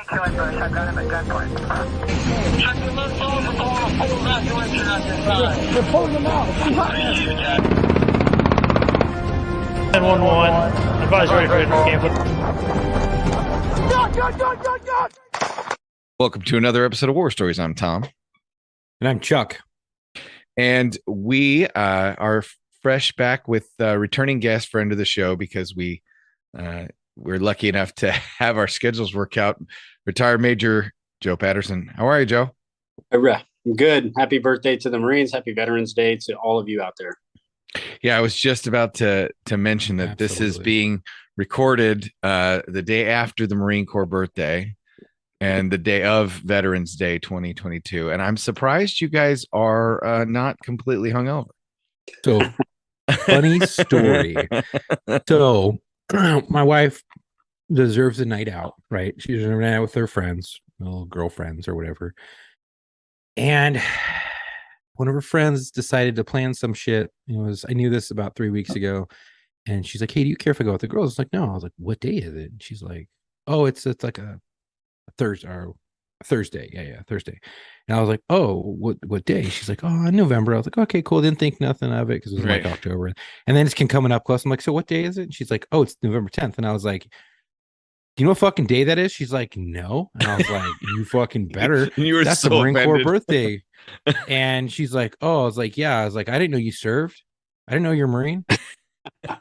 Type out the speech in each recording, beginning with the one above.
killing bush. I've got him at gunpoint. They're pulling them out. 911. Advise ready for camp. Welcome to another episode of War Stories. I'm Tom. And I'm Chuck. And we are fresh back with a returning guest friend of the show because we're lucky enough to have our schedules work out. Retired Major Joe Patterson. How are you, Joe? I'm good. Happy birthday to the Marines. Happy Veterans Day to all of you out there. Yeah, I was just about to mention that This is being recorded the day after the Marine Corps birthday and the day of Veterans Day 2022. And I'm surprised you guys are not completely hungover. So, funny story. So, my wife deserves a night out, right? She's a night out with her friends, little girlfriends or whatever. And one of her friends decided to plan some shit. I knew this about 3 weeks ago. And she's like, "Hey, do you care if I go with the girls?" I was like, "No." I was like, "What day is it?" And she's like, "Oh, it's like a Thursday or Thursday." Yeah, Thursday. And I was like, "Oh, what day?" She's like, "Oh, in November." I was like, "Okay, cool." Didn't think nothing of it because it was like October. And then it's coming up close. I'm like, "So what day is it?" And she's like, "Oh, it's November 10th." And I was like, "Do you know what fucking day that is?" She's like, "No." And I was like, "You fucking better." You were That's so the Marine Corps offended. birthday. And she's like, "Oh," I was like, "Yeah." I was like, "I didn't know you served. I didn't know you're a Marine.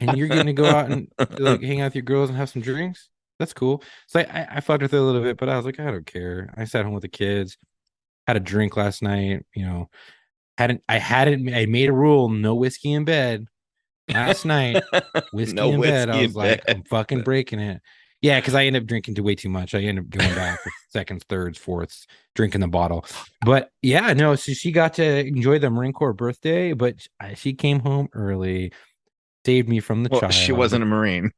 And you're going to go out and like hang out with your girls and have some drinks? That's cool." So I fucked with it a little bit, but I was like, I don't care. I sat home with the kids, had a drink last night. I made a rule: no whiskey in bed. Last night, whiskey No in bed. whiskey I was in like, bed. I'm fucking breaking it. Yeah, because I ended up drinking way too much. I ended up going back for seconds, thirds, fourths, drinking the bottle. But yeah, no. So she got to enjoy the Marine Corps birthday, but she came home early. Saved me from the child. She wasn't a Marine,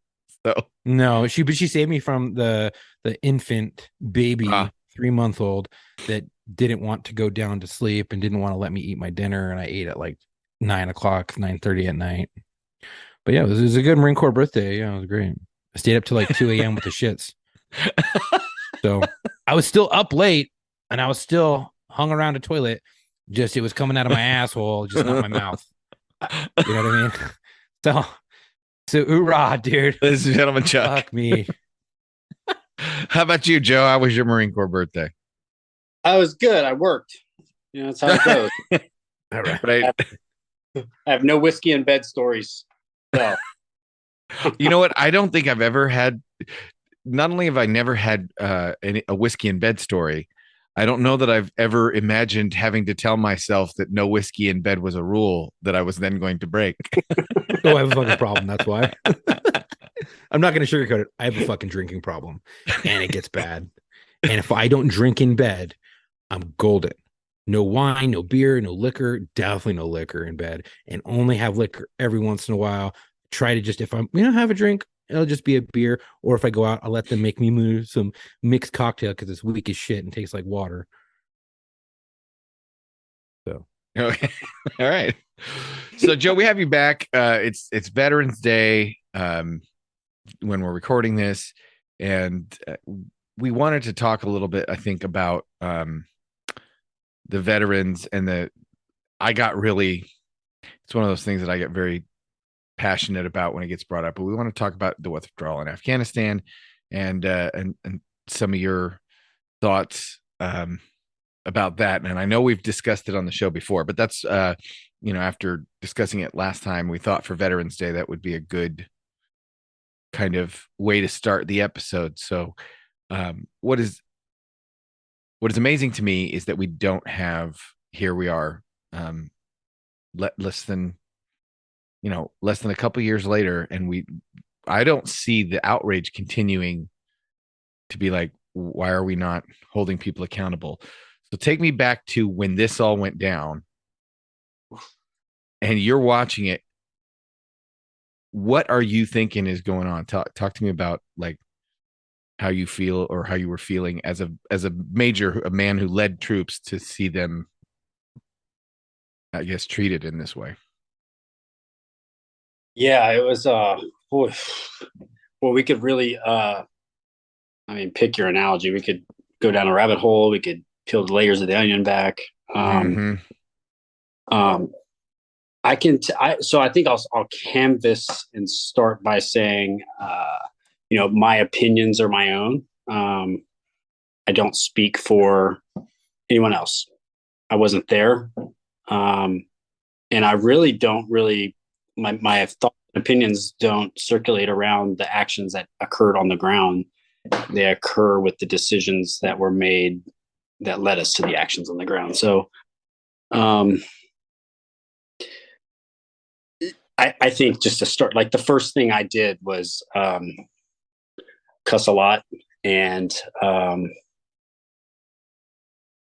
so no, she saved me from the infant baby 3-month-old that didn't want to go down to sleep and didn't want to let me eat my dinner, and I ate at like 9:30 at night. But yeah, it was a good Marine Corps birthday. Yeah, it was great. I stayed up till like 2 a.m. with the shits. So I was still up late and I was still hung around a toilet. Just it was coming out of my asshole, just not my mouth. You know what I mean? So hoorah, dude. Ladies and gentlemen, Chuck. Fuck me. How about you, Joe? How was your Marine Corps birthday? I was good. I worked. That's how it goes. All right. Right. I have no whiskey in bed stories. So You know what? I don't think I've ever had. Not only have I never had a whiskey in bed story, I don't know that I've ever imagined having to tell myself that no whiskey in bed was a rule that I was then going to break. Oh, I have a fucking problem. That's why. I'm not going to sugarcoat it. I have a fucking drinking problem, and it gets bad. And if I don't drink in bed, I'm golden. No wine, no beer, no liquor. Definitely no liquor in bed, and only have liquor every once in a while. Try to just, if I'm have a drink, it'll just be a beer. Or if I go out, I'll let them make me move some mixed cocktail because it's weak as shit and tastes like water. So Okay. All right. So, Joe, we have you back. It's Veterans Day when we're recording this, and we wanted to talk a little bit, I think, about the veterans and it's one of those things that I get very passionate about when it gets brought up. But we want to talk about the withdrawal in Afghanistan and some of your thoughts about that. And I know we've discussed it on the show before, but that's after discussing it last time, we thought for Veterans Day that would be a good kind of way to start the episode. So what is amazing to me is that we don't have, here we are, less than a couple years later, and I don't see the outrage continuing to be like, why are we not holding people accountable? So take me back to when this all went down and you're watching it. What are you thinking is going on? Talk to me about like how you feel or how you were feeling as a man who led troops to see them, I guess, treated in this way. yeah, it was well, we could really pick your analogy. We could go down a rabbit hole. We could peel the layers of the onion back. Mhm. I can. So I think I'll canvas and start by saying, my opinions are my own. I don't speak for anyone else. I wasn't there, and I really don't really. My thought opinions don't circulate around the actions that occurred on the ground. They occur with the decisions that were made that led us to the actions on the ground. So, I think just to start, like the first thing I did was cuss a lot and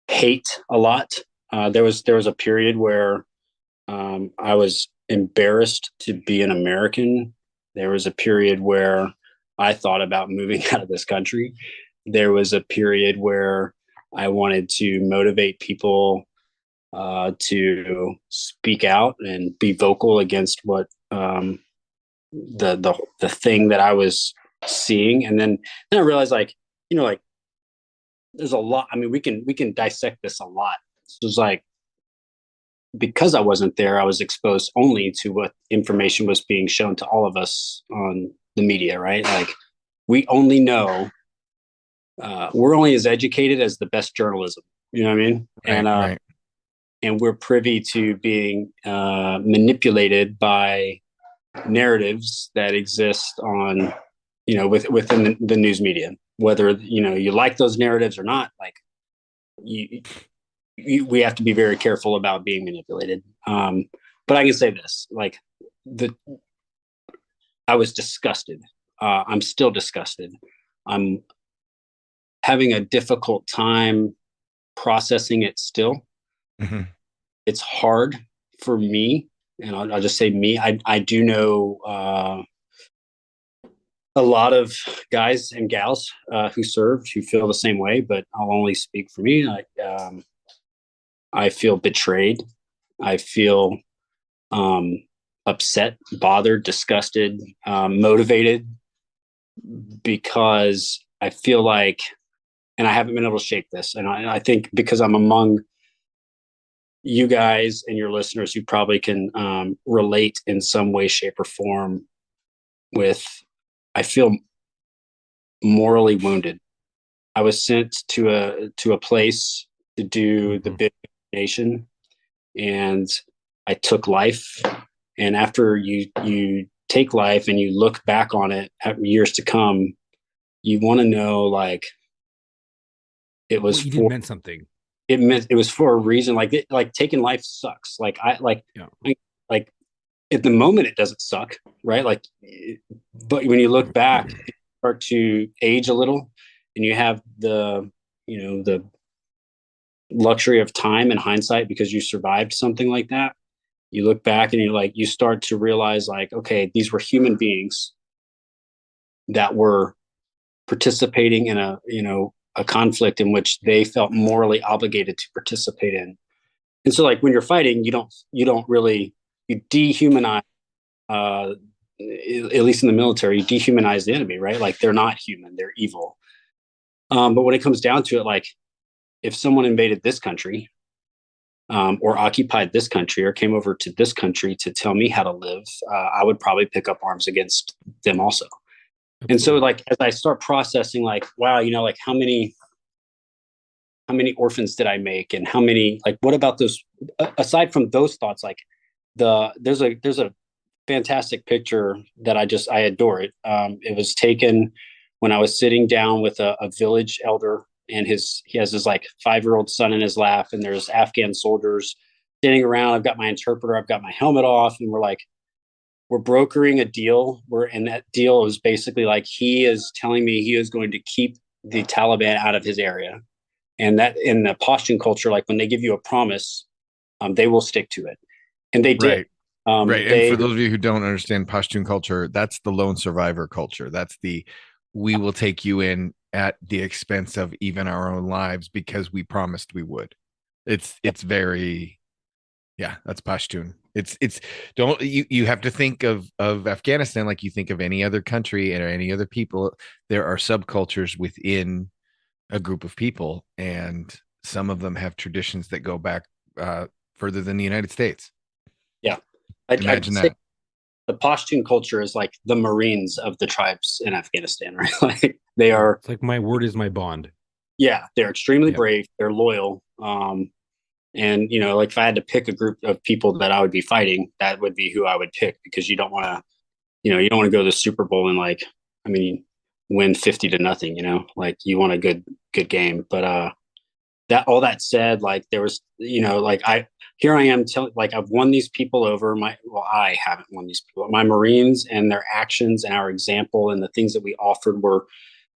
hate a lot. There was a period where I was embarrassed to be an American. There was a period where I thought about moving out of this country. There was a period where I wanted to motivate people to speak out and be vocal against what the thing that I was seeing. And then I realized, like, there's a lot. I mean, we can dissect this a lot. So it's like, because I wasn't there, I was exposed only to what information was being shown to all of us on the media, right? Like, we only know, we're only as educated as the best journalism. You know what I mean? Right. And we're privy to being manipulated by narratives that exist on, within the news media. Whether you like those narratives or not, like we have to be very careful about being manipulated. But I can say this: like I was disgusted. I'm still disgusted. I'm having a difficult time processing it still. Mm-hmm. It's hard for me, and I'll just say me. I do know a lot of guys and gals who served who feel the same way, but I'll only speak for me. I feel betrayed. I feel upset, bothered, disgusted, motivated, because I feel like, and I haven't been able to shake this. And I think because I'm among you guys and your listeners who probably can relate in some way, shape, or form with, I feel morally wounded. I was sent to a place to do the big nation, and I took life. And after you take life and you look back on it at years to come, you want to know, like, it was meant something. It was for a reason. Like taking life sucks. Like at the moment it doesn't suck, right? Like, but when you look back, you start to age a little, and you have the luxury of time and hindsight because you survived something like that. You look back and you start to realize, like, okay, these were human beings that were participating in a conflict in which they felt morally obligated to participate in. And so, like, when you're fighting, you dehumanize, at least in the military, you dehumanize the enemy, right? Like, they're not human, they're evil. But when it comes down to it, like, if someone invaded this country, or occupied this country, or came over to this country to tell me how to live, I would probably pick up arms against them also. Absolutely. And so, like, as I start processing, like, wow, like, how many orphans did I make, and how many, like, what about those, aside from those thoughts, like, there's a fantastic picture that I adore it. It was taken when I was sitting down with a village elder, and he has his, like, 5-year-old son in his lap, and there's Afghan soldiers standing around. I've got my interpreter, I've got my helmet off, and we're brokering a deal and that deal is basically like, he is telling me he is going to keep the Taliban out of his area. And that, in the Pashtun culture, like, when they give you a promise, they will stick to it. And they did. Right. And for those of you who don't understand Pashtun culture, that's the lone survivor culture. That's we will take you in at the expense of even our own lives because we promised we would. It's very, yeah, that's Pashtun. You have to think of Afghanistan like you think of any other country or any other people. There are subcultures within a group of people, and some of them have traditions that go back further than the United States. Yeah. Imagine that. The Pashtun culture is like the Marines of the tribes in Afghanistan, right? Like they are. It's like my word is my bond. Yeah, they're extremely Yep. brave. They're loyal. And like if I had to pick a group of people that I would be fighting, that would be who I would pick, because you don't want to, you don't want to go to the Super Bowl and win 50-0, like you want a good game. But that, all that said, like there was, here I am telling, like I've won these people over. I haven't won these people. My Marines and their actions and our example and the things that we offered were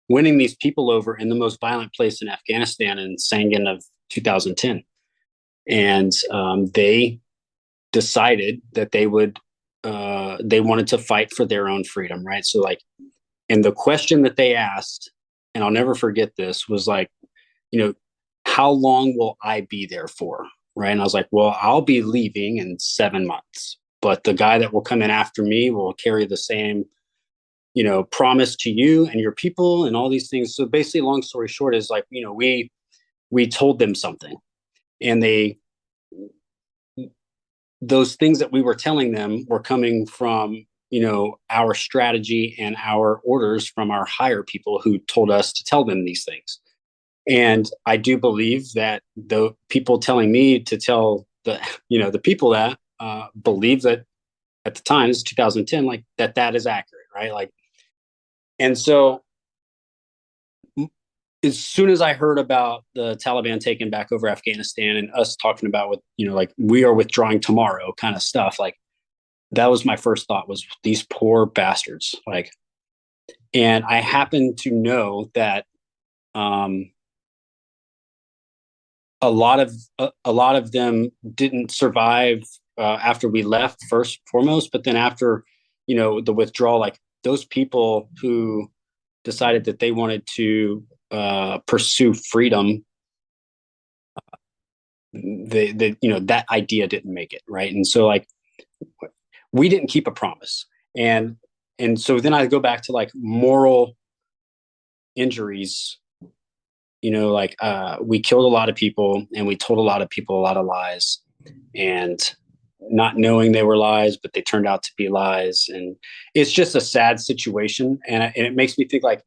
winning these people over in the most violent place in Afghanistan in Sangin of 2010. And they decided that they wanted to fight for their own freedom, right? So and the question that they asked, and I'll never forget this, was like, how long will I be there for? Right. And I was like, well, I'll be leaving in 7 months, but the guy that will come in after me will carry the same, promise to you and your people and all these things. So basically, long story short is like, we told them something, and those things that we were telling them were coming from, our strategy and our orders from our higher people who told us to tell them these things. And I do believe that the people telling me to tell the people that believe that at the time, it's 2010, like that is accurate, right? Like, and so as soon as I heard about the Taliban taking back over Afghanistan and us talking about like we are withdrawing tomorrow kind of stuff, like that was my first thought, was these poor bastards. Like, and I happen to know that a lot of them didn't survive after we left, first foremost, but then after, the withdrawal, like those people who decided that they wanted to pursue freedom, that idea didn't make it, right? And so like we didn't keep a promise, and so then I go back to like moral injuries. We killed a lot of people, and we told a lot of people a lot of lies, and not knowing they were lies, but they turned out to be lies. And it's just a sad situation. And it makes me think like,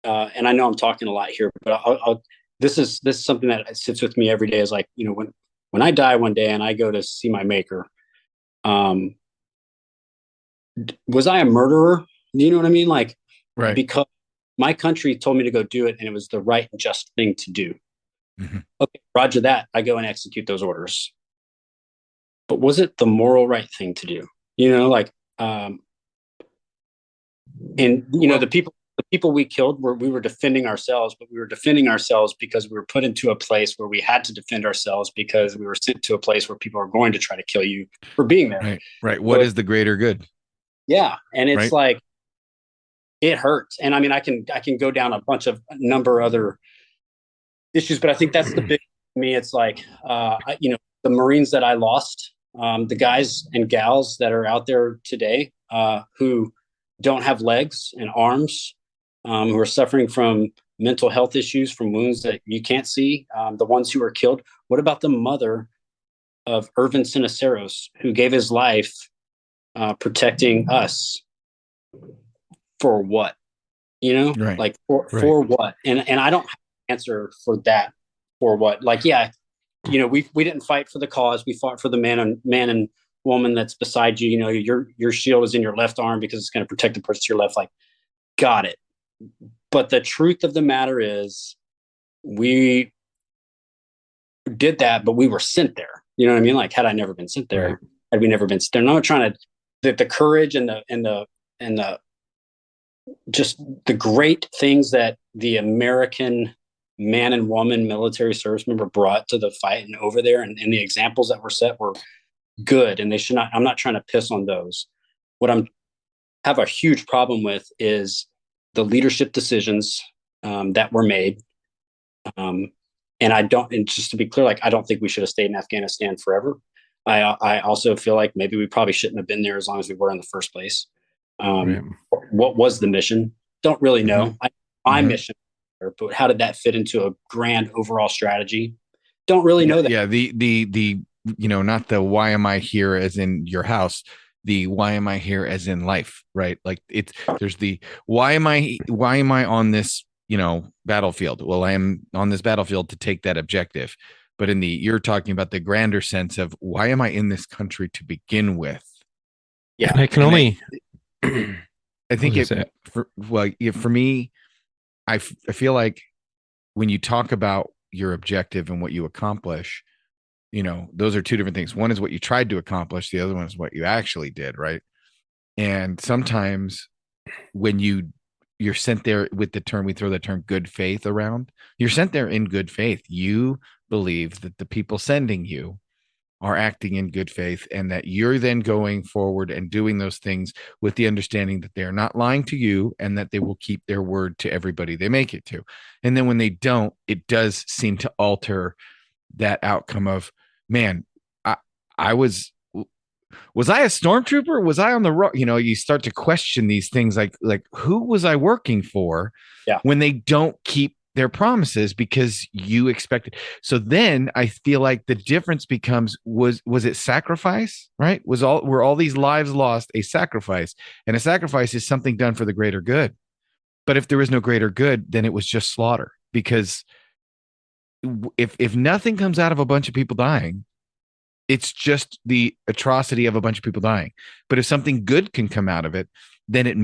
and I know I'm talking a lot here, but this is something that sits with me every day, is like, when I die one day and I go to see my maker, was I a murderer? You know what I mean? Like, right. Because my country told me to go do it, and it was the right and just thing to do. Mm-hmm. Okay, roger that. I go and execute those orders. But was it the moral right thing to do? And the people we killed we were defending ourselves, but we were defending ourselves because we were put into a place where we had to defend ourselves, because we were sent to a place where people are going to try to kill you for being there. Right. What is the greater good? Yeah. And it's right? like, it hurts. And I mean, I can go down a number of other issues, but I think that's the big for me. It's like, the Marines that I lost, the guys and gals that are out there today, who don't have legs and arms, who are suffering from mental health issues, from wounds that you can't see, the ones who were killed. What about the mother of Irvin Siniceros, who gave his life protecting us? For what? Right. Like for what? And I don't have an answer for that. For what? Like, yeah, we didn't fight for the cause. We fought for the man and woman that's beside you. Your shield is in your left arm because it's going to protect the person to your left. Like, got it. But the truth of the matter is, we did that, but we were sent there. You know what I mean? Like, had I never been sent there, had we never been sent there. I'm not trying to the courage and the just the great things that the American man and woman military service member brought to the fight and over there, and the examples that were set were good, and they should not. I'm not trying to piss on those. What I'm have a huge problem with is the leadership decisions that were made. And just to be clear, like, I don't think we should have stayed in Afghanistan forever. I also feel like maybe we probably shouldn't have been there as long as we were in the first place. What was the mission? Don't really know. My mission but how did that fit into a grand overall strategy? Don't really know that. Yeah, the not the why am I here as in your house, the why am I here as in life, right? Like there's the why am I on this, battlefield? Well, I am on this battlefield to take that objective. But you're talking about the grander sense of why am I in this country to begin with? Yeah. And I can only I think for me, I feel like when you talk about your objective and what you accomplish, those are two different things. One is what you tried to accomplish. The other one is what you actually did. Right. And sometimes when you're sent there with the term, we throw the term good faith around, you're sent there in good faith. You believe that the people sending you are acting in good faith and that you're then going forward and doing those things with the understanding that they're not lying to you and that they will keep their word to everybody they make it to. And then when they don't, it does seem to alter that outcome of, man, I was I a stormtrooper? Was I on the road? You start to question these things like who was I working for? Yeah. When they don't keep their promises because you expected. So then I feel like the difference becomes, was it sacrifice, right? Were all these lives lost a sacrifice? And a sacrifice is something done for the greater good. But if there is no greater good, then it was just slaughter, because if nothing comes out of a bunch of people dying, it's just the atrocity of a bunch of people dying. But if something good can come out of it, then it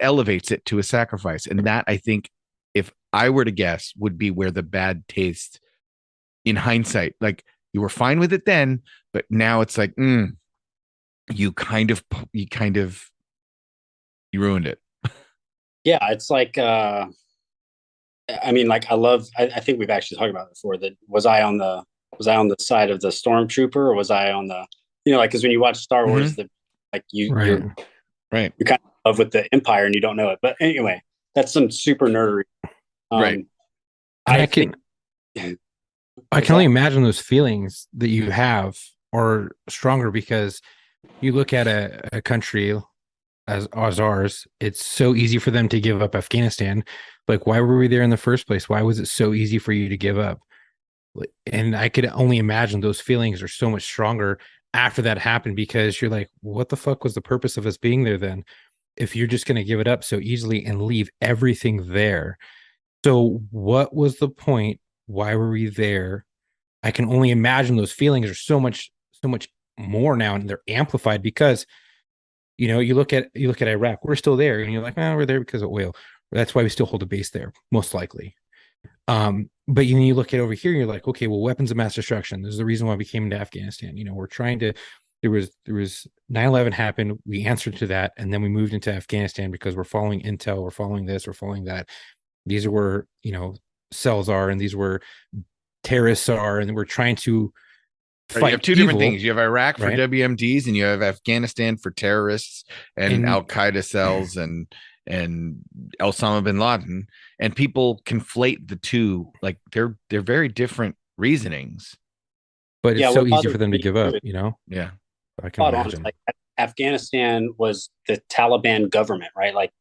elevates it to a sacrifice. And that, I think, if I were to guess, would be where the bad taste in hindsight, like you were fine with it then, but now it's like, you ruined it. Yeah. It's like, I think we've actually talked about it before, that was I on the side of the stormtrooper, or was I on the, because when you watch Star Wars, you're kind of in love with the Empire and you don't know it. But anyway, that's some super nerdery. Right. I can only imagine those feelings that you have are stronger because you look at a country as ours. It's so easy for them to give up Afghanistan. Like, why were we there in the first place? Why was it so easy for you to give up? And I could only imagine those feelings are so much stronger after that happened, because you're like, what the fuck was the purpose of us being there then, if you're just going to give it up so easily and leave everything there? So what was the point? Why were we there? I can only imagine those feelings are so much more now, and they're amplified because, you look at Iraq, we're still there, and you're like, we're there because of oil. That's why we still hold a base there, most likely. But you look at over here, and you're like, okay, well, weapons of mass destruction. There's the reason why we came into Afghanistan. We're trying to. There was 9/11 happened. We answered to that, and then we moved into Afghanistan because we're following intel, we're following this, we're following that. These are where cells are, and these were terrorists are, and we're trying to fight. You have two different things. You have Iraq for WMDs, and you have Afghanistan for terrorists and Al Qaeda cells and Osama bin Laden. And people conflate the two, like they're very different reasonings. But it's so easy for them to give up, Yeah, I can imagine. Like Afghanistan was the Taliban government, right? Like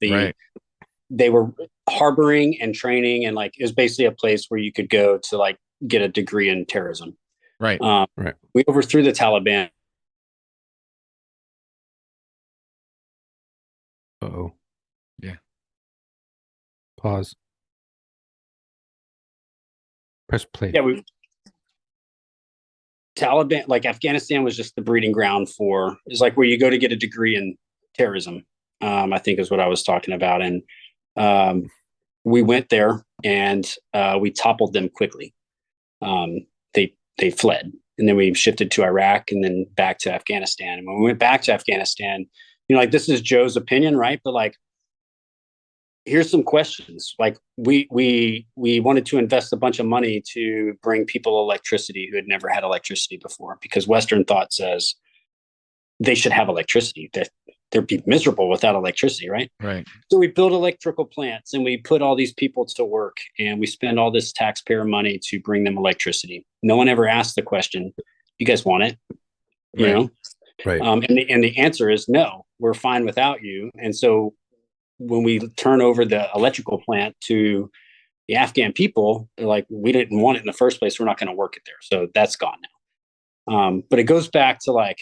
they were harboring and training, and like it was basically a place where you could go to like get a degree in terrorism. Right. Right. We overthrew the Taliban. Uh-oh. Yeah. Pause. Press play. Yeah, Taliban, like Afghanistan was just the breeding ground for, is like where you go to get a degree in terrorism, I think is what I was talking about. And we went there and we toppled them quickly. They fled, and then we shifted to Iraq and then back to Afghanistan. And when we went back to Afghanistan, like this is Joe's opinion, right? But like, here's some questions. Like we wanted to invest a bunch of money to bring people electricity who had never had electricity before, because Western thought says they should have electricity, that they'd be miserable without electricity, right? Right. So we build electrical plants and we put all these people to work, and we spend all this taxpayer money to bring them electricity. No one ever asked the question, you guys want it? You know? Right. And the answer is no, we're fine without you. And so when we turn over the electrical plant to the Afghan people are like, we didn't want it in the first place. We're not going to work it there. So that's gone now. But it goes back to like,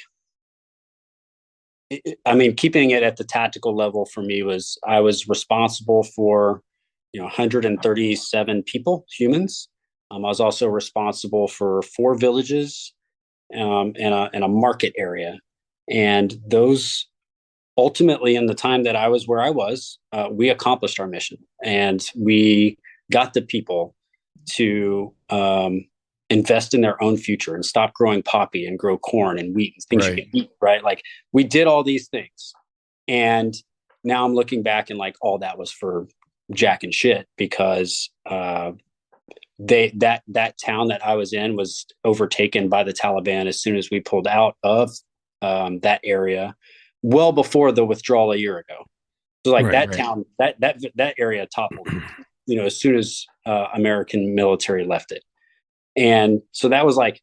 I mean, keeping it at the tactical level for me was I was responsible for, 137 people, humans. I was also responsible for 4 villages and a market area. And those ultimately, in the time that I was where I was, we accomplished our mission, and we got the people to invest in their own future and stop growing poppy and grow corn and wheat and things you can eat, right? Like we did all these things. And now I'm looking back and like all that was for jack and shit, because that town that I was in was overtaken by the Taliban as soon as we pulled out of that area, well before the withdrawal a year ago. So like town, that area toppled, as soon as American military left it. And so that was like,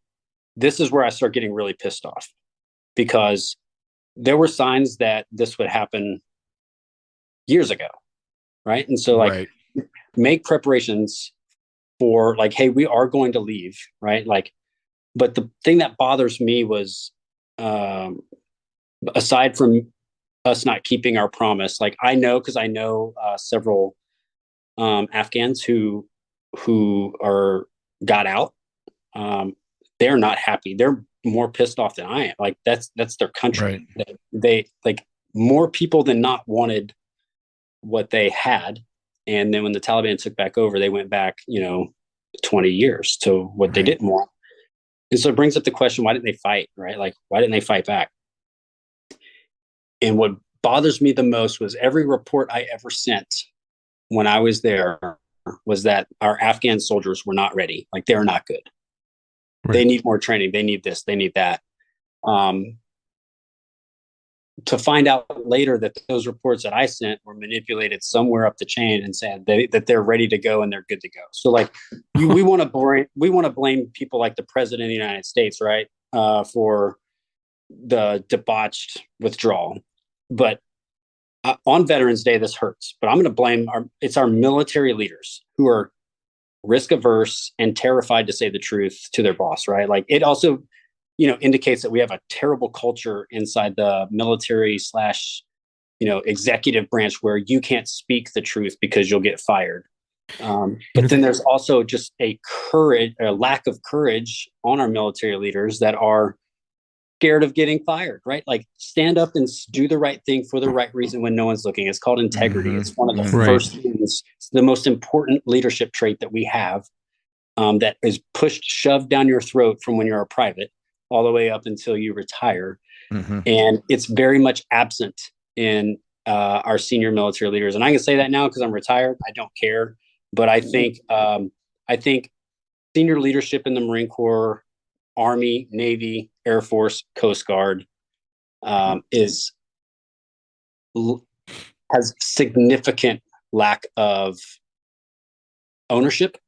this is where I start getting really pissed off, because there were signs that this would happen years ago. Right. And so like make preparations for like, hey, we are going to leave. Right. Like, but the thing that bothers me was, aside from us not keeping our promise, like I know, because I know several Afghans who got out. They're not happy. They're more pissed off than I am. Like that's their country. Right. They like more people than not wanted what they had. And then when the Taliban took back over, they went back, 20 years to what they didn't want. And so it brings up the question, why didn't they fight? Right. Like, why didn't they fight back? And what bothers me the most was every report I ever sent when I was there was that our Afghan soldiers were not ready. Like they're not good. Right. They need more training. They need this, they need that. To find out later that those reports that I sent were manipulated somewhere up the chain and said that they're ready to go and they're good to go. So like we want to blame people like the president of the United States, right? For the debauched withdrawal. But on Veterans Day, this hurts, but I'm going to blame our military leaders who are risk averse and terrified to say the truth to their boss, right? Like it also, indicates that we have a terrible culture inside the military / executive branch where you can't speak the truth because you'll get fired. But then there's also just a lack of courage on our military leaders that are scared of getting fired, right? Like stand up and do the right thing for the right reason when no one's looking. It's called integrity. Mm-hmm. It's one of the first things, it's the most important leadership trait that we have, that is shoved down your throat from when you're a private all the way up until you retire. Mm-hmm. And it's very much absent in our senior military leaders. And I can say that now because I'm retired. I don't care. But I think senior leadership in the Marine Corps, Army, Navy, Air Force, Coast Guard has significant lack of ownership,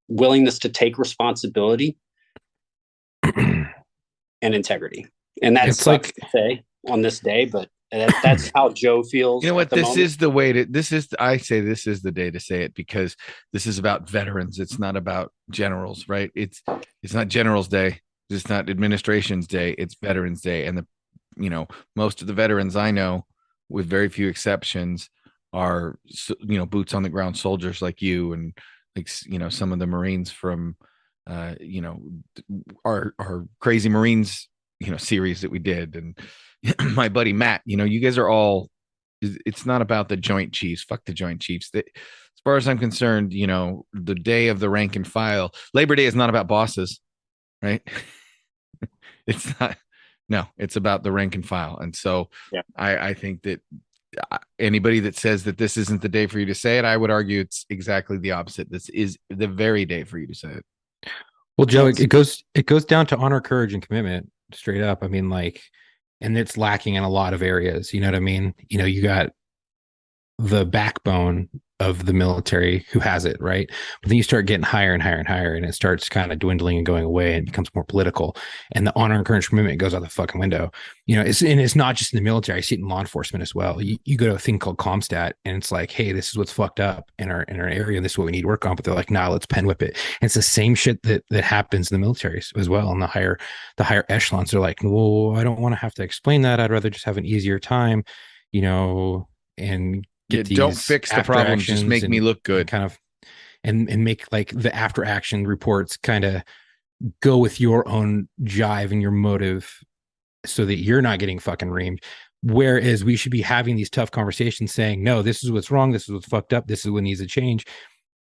willingness to take responsibility, and integrity. And that's like to say on this day, but that's how Joe feels. You know what? This is the way to. I say this is the day to say it, because this is about veterans. It's not about generals, right? It's not Generals Day. It's not Administration's Day. It's Veterans Day, and most of the veterans I know, with very few exceptions, are boots on the ground soldiers like you, and like some of the Marines from our Crazy Marines series that we did, and my buddy Matt. You guys are all. It's not about the Joint Chiefs. Fuck the Joint Chiefs. As far as I'm concerned, the day of the rank and file, Labor Day is not about bosses, right? It's not. No, it's about the rank and file. And so I think that anybody that says that this isn't the day for you to say it, I would argue it's exactly the opposite. This is the very day for you to say it. Well, Joe, it goes down to honor, courage, and commitment, straight up. I mean, like, and it's lacking in a lot of areas. You know what I mean? You got the backbone of the military who has it, right? But then you start getting higher and higher and higher, and it starts kind of dwindling and going away, and it becomes more political. And the honor and courage commitment goes out the fucking window. It's not just in the military. I see it in law enforcement as well. You go to a thing called ComStat, and it's like, hey, this is what's fucked up in our area, and this is what we need to work on. But they're like, nah, let's pen whip it. And it's the same shit that happens in the military as well. And the higher echelons are like, well, I don't want to have to explain that. I'd rather just have an easier time, and get don't fix the problem, just make me look good, kind of, and make like the after action reports kind of go with your own jive and your motive, so that you're not getting fucking reamed. Whereas we should be having these tough conversations saying, no, this is what's wrong, this is what's fucked up, this is what needs to change.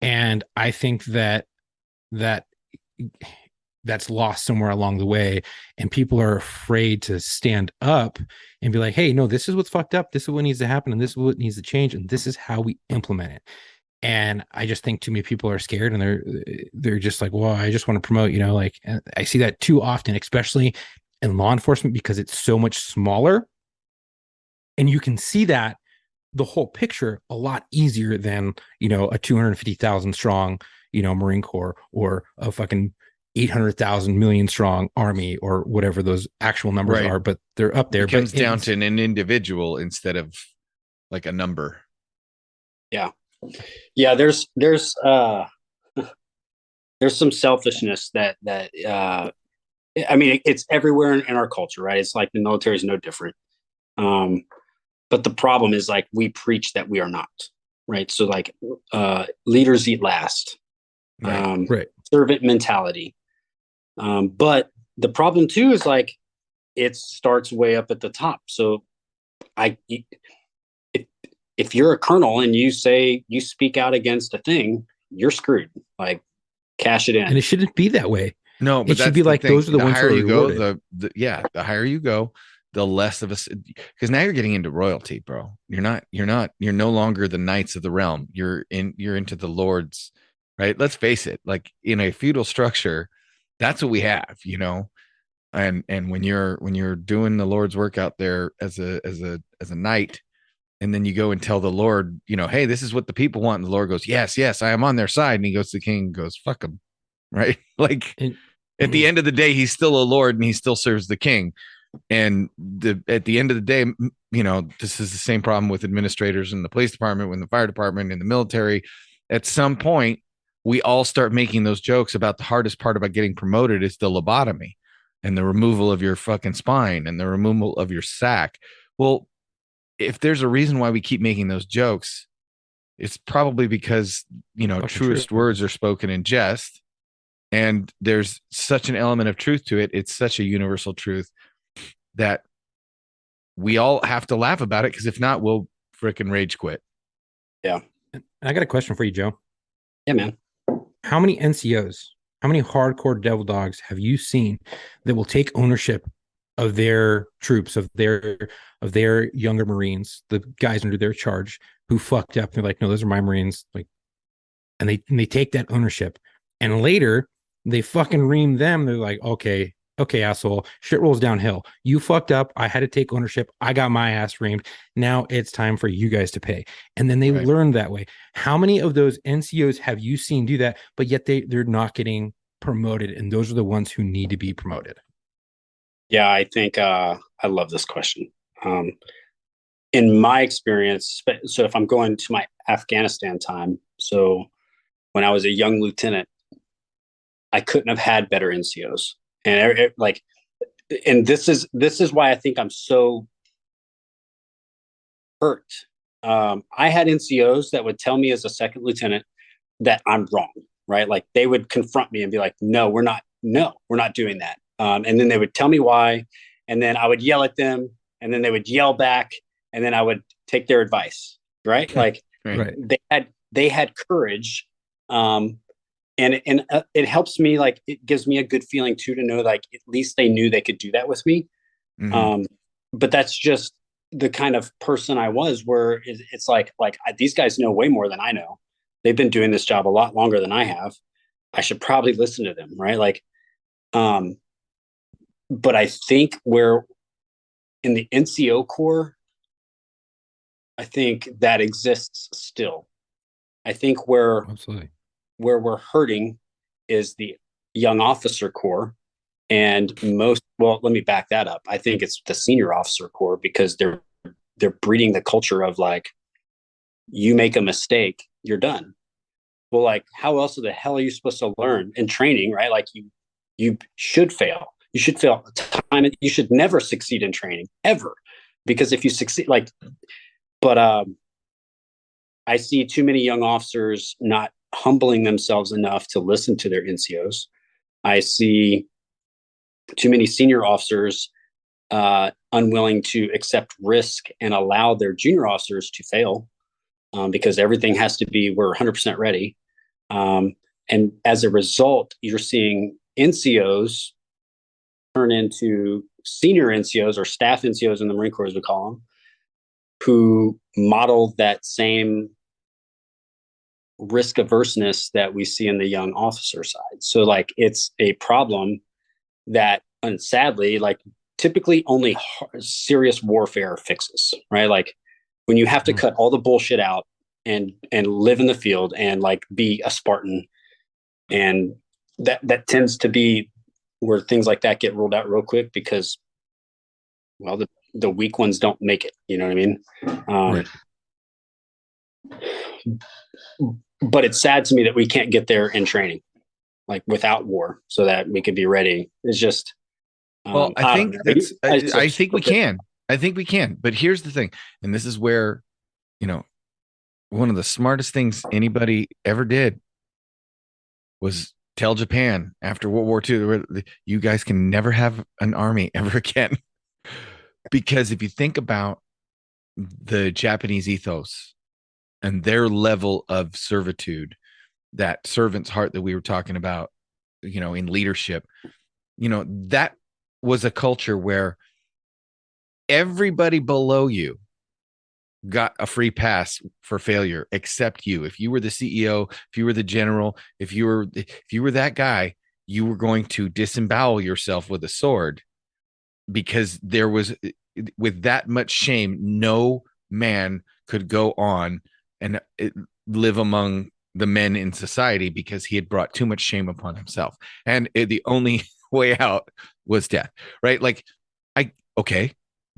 And I think that's lost somewhere along the way, and people are afraid to stand up and be like, hey, no, this is what's fucked up, this is what needs to happen, and this is what needs to change, and this is how we implement it. And I just think too many people are scared, and they're just like, well, I just want to promote, and I see that too often, especially in law enforcement, because it's so much smaller, and you can see that the whole picture a lot easier than a 250,000 strong Marine Corps, or a fucking 800,000 million strong army, or whatever those actual numbers are, but they're up there. It comes down to an individual instead of like a number. Yeah. There's some selfishness that I mean, it's everywhere in our culture, right? It's like the military is no different. But the problem is, like, we preach that we are not, right? So like, leaders eat last, right. Servant mentality. But the problem too is, like, it starts way up at the top. So if you're a colonel and you speak out against a thing, you're screwed. Like, cash it in. And it shouldn't be that way. No, but it should be like, those are the ones who are rewarded. The higher you go, the less of us, because now you're getting into royalty, bro. You're no longer the knights of the realm. You're into the lords, right? Let's face it. Like, in a feudal structure, that's what we have, and when you're doing the Lord's work out there as a knight, and then you go and tell the Lord, hey, this is what the people want, and the Lord goes, yes, I am on their side, and he goes to the king and goes, fuck him, right? Like, at the end of the day, he's still a lord, and he still serves the king. And at the end of the day, this is the same problem with administrators in the police department, in the fire department, in the military. At some point, we all start making those jokes about the hardest part about getting promoted is the lobotomy and the removal of your fucking spine and the removal of your sack. Well, if there's a reason why we keep making those jokes, it's probably because, truest words are spoken in jest, and there's such an element of truth to it. It's such a universal truth that we all have to laugh about it, because if not, we'll freaking rage quit. Yeah. I got a question for you, Joe. Yeah, man. How many NCOs, how many hardcore devil dogs have you seen that will take ownership of their troops, of their younger Marines, the guys under their charge who fucked up? They're like, no, those are my Marines. Like, and they take that ownership, and later they fucking ream them. They're like, okay, asshole, shit rolls downhill. You fucked up. I had to take ownership. I got my ass reamed. Now it's time for you guys to pay. And then they learn that way. How many of those NCOs have you seen do that, but yet they're not getting promoted? And those are the ones who need to be promoted. Yeah, I think I love this question. In my experience, so if I'm going to my Afghanistan time, so when I was a young lieutenant, I couldn't have had better NCOs. And this is why I think I'm so hurt. I had NCOs that would tell me as a second lieutenant that I'm wrong, right? Like, they would confront me and be like, no, we're not doing that. And then they would tell me why, and then I would yell at them, and then they would yell back, and then I would take their advice, right? Like, right. They had courage. And it helps me, like, it gives me a good feeling too, to know, like, at least they knew they could do that with me. Mm-hmm. But that's just the kind of person I was, where it's like these guys know way more than I know. They've been doing this job a lot longer than I have. I should probably listen to them, right? Like, but I think where in the NCO Corps, I think that exists still. I think where Absolutely. we're hurting is the young officer corps, and well, let me back that up. I think it's the senior officer corps, because they're breeding the culture of like, you make a mistake, you're done. Well, like, how else the hell are you supposed to learn in training, right? Like, you should fail. You should fail time. You should never succeed in training ever, because if you succeed, like, but I see too many young officers not humbling themselves enough to listen to their NCOs. I see too many senior officers unwilling to accept risk and allow their junior officers to fail, because everything has to be, we're 100% ready. And as a result, you're seeing NCOs turn into senior NCOs, or staff NCOs in the Marine Corps, as we call them, who model that same risk averseness that we see in the young officer side. So like, it's a problem that, and sadly, like, typically only serious warfare fixes, right? Like, when you have to cut all the bullshit out and live in the field and like be a Spartan, and that tends to be where things like that get ruled out real quick, because, well, the weak ones don't make it. You know what I mean? Right. But it's sad to me that we can't get there in training, like without war, so that we could be ready. It's just, Well, I think we can. I think we can. But here's the thing, and this is where, one of the smartest things anybody ever did was tell Japan after World War II, you guys can never have an army ever again. Because if you think about the Japanese ethos and their level of servitude, that servant's heart that we were talking about, in leadership, that was a culture where everybody below you got a free pass for failure except you. If you were the CEO, if you were the general, if you were that guy, you were going to disembowel yourself with a sword, because there was, with that much shame, no man could go on and live among the men in society, because he had brought too much shame upon himself. And the only way out was death, right? Like, okay,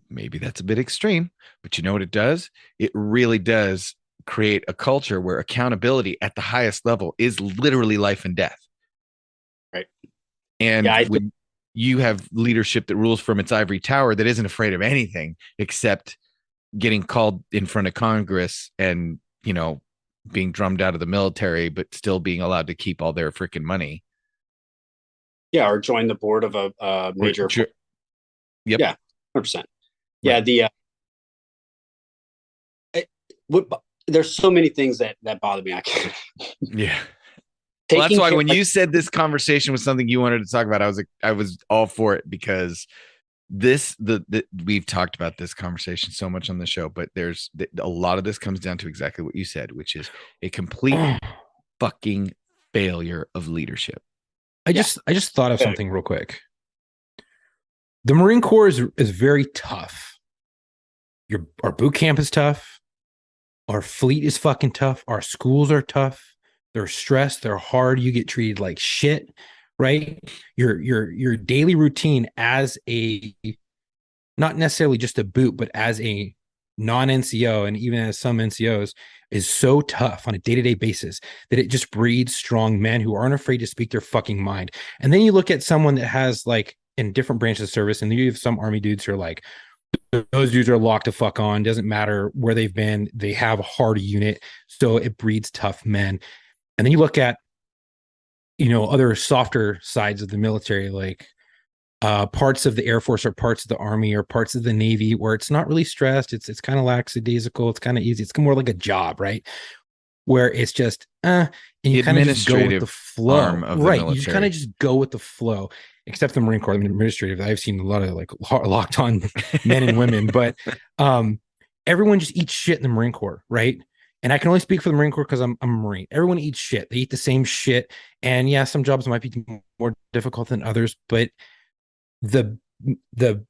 maybe that's a bit extreme, but you know what it does? It really does create a culture where accountability at the highest level is literally life and death. Right. And when you have leadership that rules from its ivory tower, that isn't afraid of anything except getting called in front of Congress and, being drummed out of the military, but still being allowed to keep all their freaking money. Yeah. Or join the board of a major. Yep. Yeah. 100%. Yeah. Right. There's so many things that bother me. I can't. Yeah. Well, that's why when you said this conversation was something you wanted to talk about, I was all for it, because we've talked about this conversation so much on the show, but there's a lot of this comes down to exactly what you said, which is a complete fucking failure of leadership. I just thought of something real quick. The Marine Corps is very tough. Our boot camp is tough. Our fleet is fucking tough. Our schools are tough. They're stressed. They're hard. You get treated like shit, right? Your daily routine as a, not necessarily just a boot, but as a non-NCO, and even as some NCOs, is so tough on a day-to-day basis that it just breeds strong men who aren't afraid to speak their fucking mind. And then you look at someone that has, like, in different branches of service, and you have some Army dudes who are like, those dudes are locked the fuck on. Doesn't matter where they've been. They have a hard unit. So it breeds tough men. And then you look at, other softer sides of the military, like parts of the Air Force or parts of the Army or parts of the Navy, where it's not really stressed. It's kind of lackadaisical. It's kind of easy. It's more like a job, right? Where it's just, and you kind of just go with the flow, right? You kind of just go with the flow, except the Marine Corps. Administrative, I've seen a lot of like locked on men and women, but everyone just eats shit in the Marine Corps, right? And I can only speak for the Marine Corps because I'm a Marine. Everyone eats shit. They eat the same shit. And yeah, some jobs might be more difficult than others, but the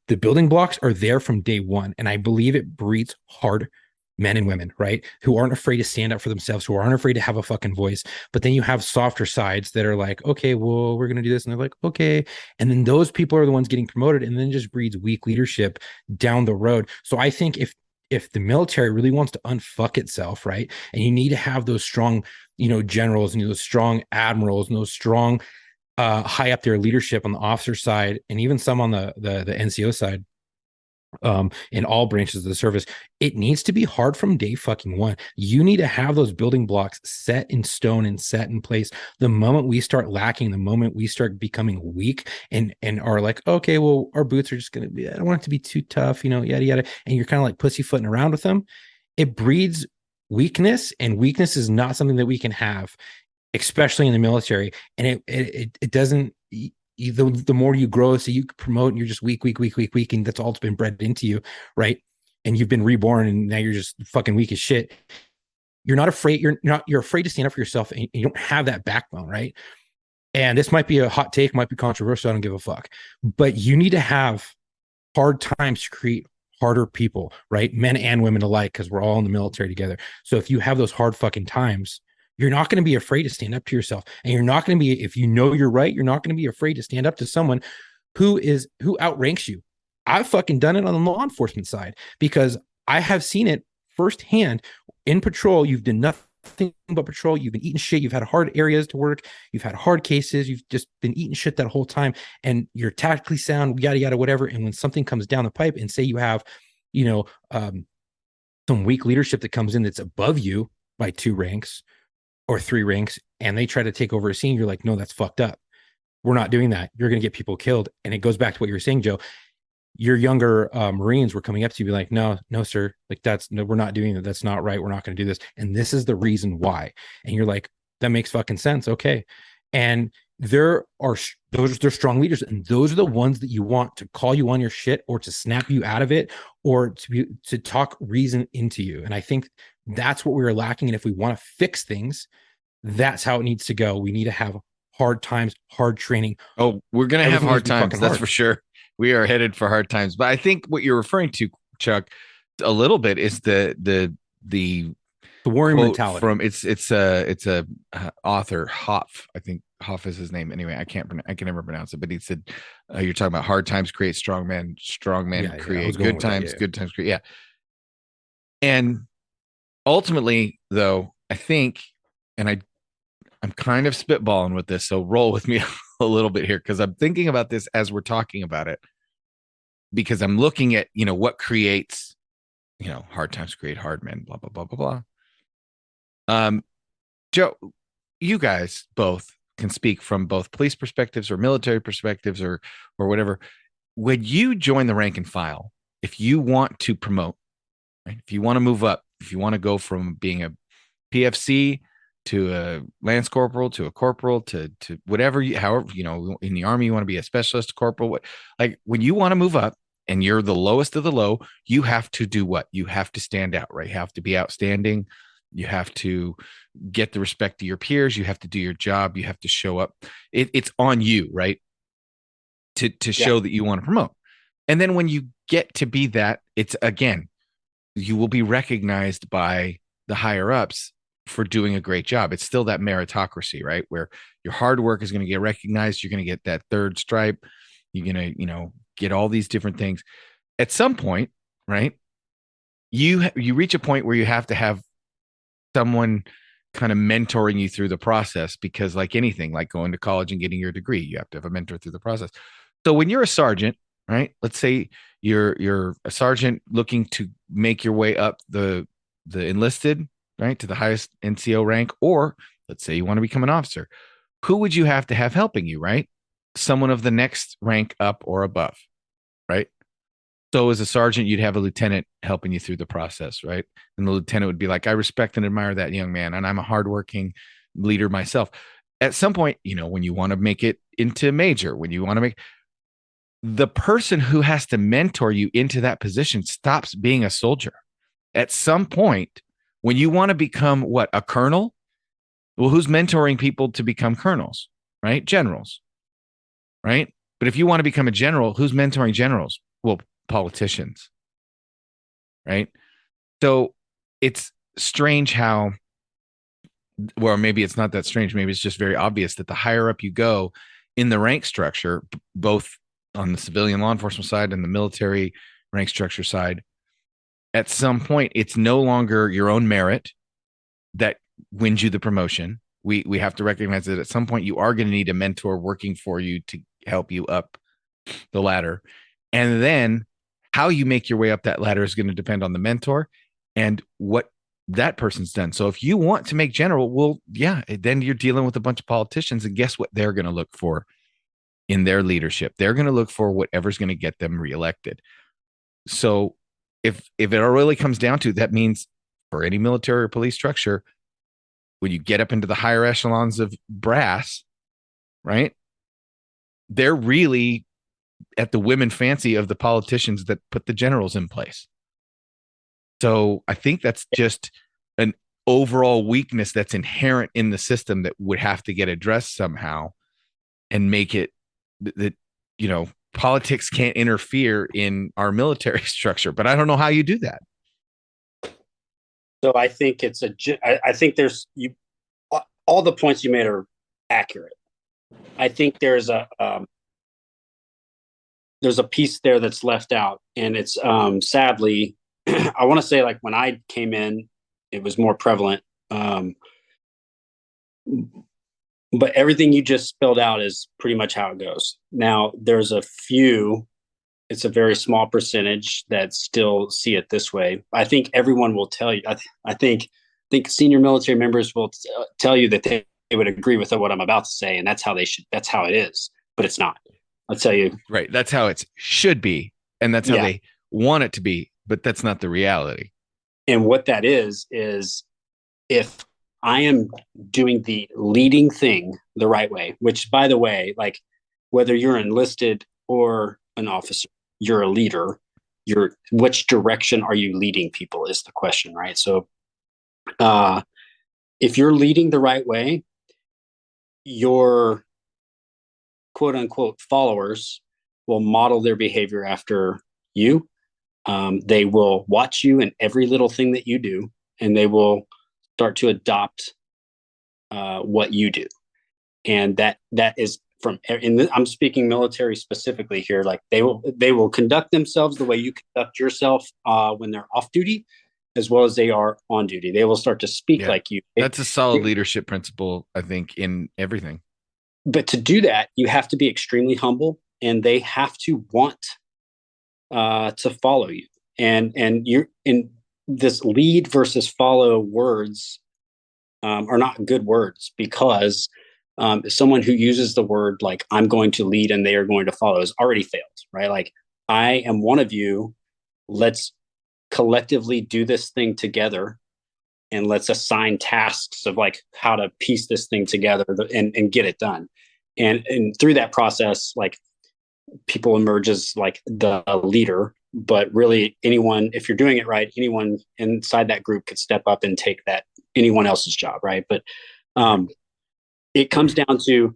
building blocks are there from day one. And I believe it breeds hard men and women, right? Who aren't afraid to stand up for themselves, who aren't afraid to have a fucking voice. But then you have softer sides that are like, okay, well, we're going to do this. And they're like, okay. And then those people are the ones getting promoted, and then just breeds weak leadership down the road. So I think if the military really wants to unfuck itself, right? And you need to have those strong, generals and those strong admirals and those strong high up there leadership on the officer side, and even some on the NCO side, in all branches of the service, it needs to be hard from day fucking one. You need to have those building blocks set in stone and set in place. The moment we start lacking, the moment we start becoming weak and are like, okay, well, our boots are just going to be, I don't want it to be too tough, yada, yada. And you're kind of like pussyfooting around with them. It breeds weakness, and weakness is not something that we can have, especially in the military. And it doesn't, the more you grow, so you promote and you're just weak, and that's all that's been bred into you, right? And you've been reborn, and now you're just fucking weak as shit. You're not afraid. You're afraid to stand up for yourself, and you don't have that backbone, right? And this might be a hot take, might be controversial. I don't give a fuck. But you need to have hard times to create harder people, right? Men and women alike, because we're all in the military together. So if you have those hard fucking times, you're not going to be afraid to stand up to yourself. And you're not going to be, if you know you're right, you're not going to be afraid to stand up to someone who outranks you. I've fucking done it on the law enforcement side, because I have seen it firsthand. In patrol, you've done nothing but patrol. You've been eating shit. You've had hard areas to work. You've had hard cases. You've just been eating shit that whole time. And you're tactically sound, yada, yada, whatever. And when something comes down the pipe, and say you have, some weak leadership that comes in that's above you by 2 ranks or 3 ranks, and they try to take over a scene, you're like, no, that's fucked up. We're not doing that. You're going to get people killed. And it goes back to what you were saying, Joe. Your younger Marines were coming up to you, be like, no, sir, like we're not doing that. That's not right. We're not going to do this. And this is the reason why. And you're like, that makes fucking sense. Okay. And they're strong leaders. And those are the ones that you want to call you on your shit, or to snap you out of it, or to talk reason into you. And I think that's what we were lacking. And if we want to fix things, that's how it needs to go. We need to have hard times, hard training. Oh, we're going to have hard times. That's for sure. We are headed for hard times. But I think what you're referring to, Chuck, a little bit is the warrior mentality from it's a author, Hoff. I think Hoff is his name. Anyway, I can never pronounce it, but he said, you're talking about hard times create strong men create good times, good times create. Yeah. And ultimately, though, I think, and I'm kind of spitballing with this, so roll with me a little bit here, because I'm thinking about this as we're talking about it, because I'm looking at, what creates, hard times create hard men, blah, blah, blah, blah, blah. Joe, you guys both can speak from both police perspectives or military perspectives or whatever. When you join the rank and file, if you want to promote, right? If you want to move up, if you want to go from being a PFC to a lance corporal, to a corporal, to whatever, however, in the Army, you want to be a specialist corporal. Like when you want to move up and you're the lowest of the low, you have to do what? You have to stand out, right? You have to be outstanding. You have to get the respect of your peers. You have to do your job. You have to show up. It's on you, right? To show that you want to promote. And then when you get to be that, it's again, you will be recognized by the higher ups for doing a great job. It's still that meritocracy, right? Where your hard work is going to get recognized. You're going to get that 3rd stripe. You're going to, get all these different things. At some point, right? You reach a point where you have to have someone kind of mentoring you through the process, because like anything, like going to college and getting your degree, you have to have a mentor through the process. So when you're a sergeant, right? Let's say you're a sergeant looking to make your way up the enlisted, right, to the highest NCO rank, or let's say you want to become an officer. Who would you have to have helping you, right? Someone of the next rank up or above, right? So as a sergeant, you'd have a lieutenant helping you through the process, right? And the lieutenant would be like, I respect and admire that young man, and I'm a hardworking leader myself. At some point, when you want to make it into major, when you want to make the person who has to mentor you into that position stops being a soldier. At some point, when you want to become what? A colonel? Well, who's mentoring people to become colonels, right? Generals, right? But if you want to become a general, who's mentoring generals? Well, politicians, right? So it's strange how, well, maybe it's not that strange. Maybe it's just very obvious that the higher up you go in the rank structure, both on the civilian law enforcement side and the military rank structure side, at some point, it's no longer your own merit that wins you the promotion. We have to recognize that at some point you are going to need a mentor working for you to help you up the ladder. And then how you make your way up that ladder is going to depend on the mentor and what that person's done. So if you want to make general, well, yeah, then you're dealing with a bunch of politicians, and guess what they're going to look for in their leadership? They're going to look for whatever's going to get them reelected. So if it really comes down to, that means for any military or police structure, when you get up into the higher echelons of brass, right, they're really at the whim and fancy of the politicians that put the generals in place. So I think that's just an overall weakness that's inherent in the system that would have to get addressed somehow and make it that, you know, politics can't interfere in our military structure. But I don't know how you do that. So I think I think all the points you made are accurate. I think there's a piece there that's left out, and it's sadly, I want to say, like, when I came in, it was more prevalent. But everything you just spelled out is pretty much how it goes. Now, there's a few, it's a very small percentage that still see it this way. I think everyone will tell you, I think senior military members will tell you that they would agree with what I'm about to say, and that's how it is, but it's not. I'll tell you. Right. That's how it should be. And that's how they want it to be, but that's not the reality. And what that is if I am doing the leading thing the right way, which, by the way, like, whether you're enlisted or an officer, you're a leader. Which direction are you leading people is the question, right? So if you're leading the right way, your quote unquote followers will model their behavior after you. They will watch you in every little thing that you do, and they will start to adopt what you do. And that is I'm speaking military specifically here. Like, they will conduct themselves the way you conduct yourself when they're off duty, as well as they are on duty. They will start to speak like you. That's a solid leadership principle, I think, in everything. But to do that, you have to be extremely humble, and they have to want to follow you. And you're in this lead versus follow words are not good words, because someone who uses the word like, I'm going to lead and they are going to follow, has already failed, right? Like, I am one of you. Let's collectively do this thing together, and let's assign tasks of like how to piece this thing together and get it done. And through that process, like, people emerge as like the leader, but really anyone, if you're doing it right, anyone inside that group could step up and take that anyone else's job, right? But it comes down to,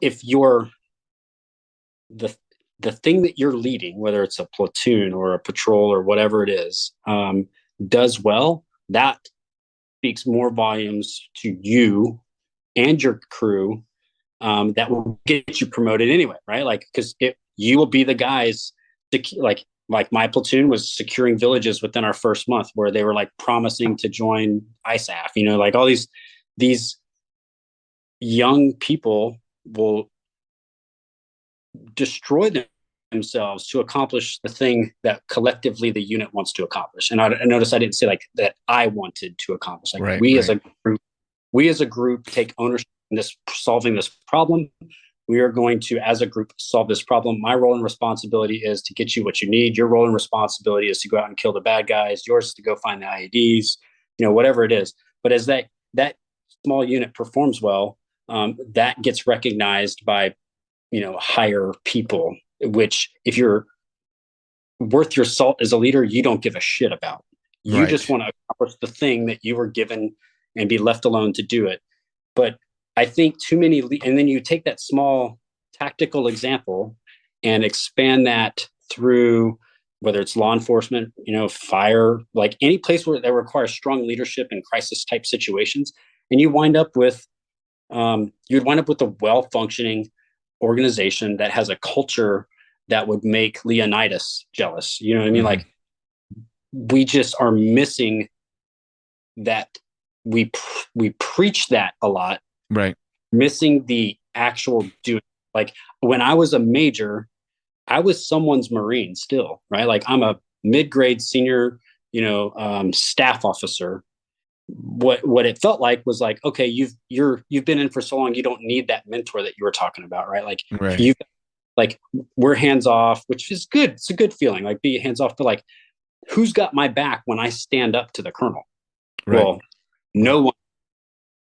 if you're the thing that you're leading, whether it's a platoon or a patrol or whatever it is, does well, that speaks more volumes to you and your crew, that will get you promoted anyway, right? Like, because you will be the guys, like my platoon was securing villages within our first month, where they were like promising to join ISAF, you know, like all these young people will destroy themselves to accomplish the thing that collectively the unit wants to accomplish. And I notice I didn't say like that I wanted to accomplish. Like, we as a group take ownership in solving this problem. We are going to, as a group, solve this problem. My role and responsibility is to get you what you need. Your role and responsibility is to go out and kill the bad guys. Yours is to go find the IEDs, you know, whatever it is. But as that small unit performs well, that gets recognized by, you know, higher people, which, if you're worth your salt as a leader, you don't give a shit about. You just want to accomplish the thing that you were given and be left alone to do it. But I think too many, and then you take that small tactical example and expand that through whether it's law enforcement, fire, like any place where that requires strong leadership in crisis type situations. And you wind up with, you'd wind up with a well-functioning organization that has a culture that would make Leonidas jealous. You know what I mean? Mhm. Like, we just are missing that. We preach that a lot, Right. missing the actual doing. Like, when I was a major, I was someone's Marine still, right? Like, I'm a mid-grade senior, staff officer. What it felt like was like, okay, you've been in for so long, you don't need that mentor that you were talking about, right? Like, Right. you like, we're hands off, which is good. It's a good feeling, like, be hands off, but like, who's got my back when I stand up to the colonel? Right. Well, no one,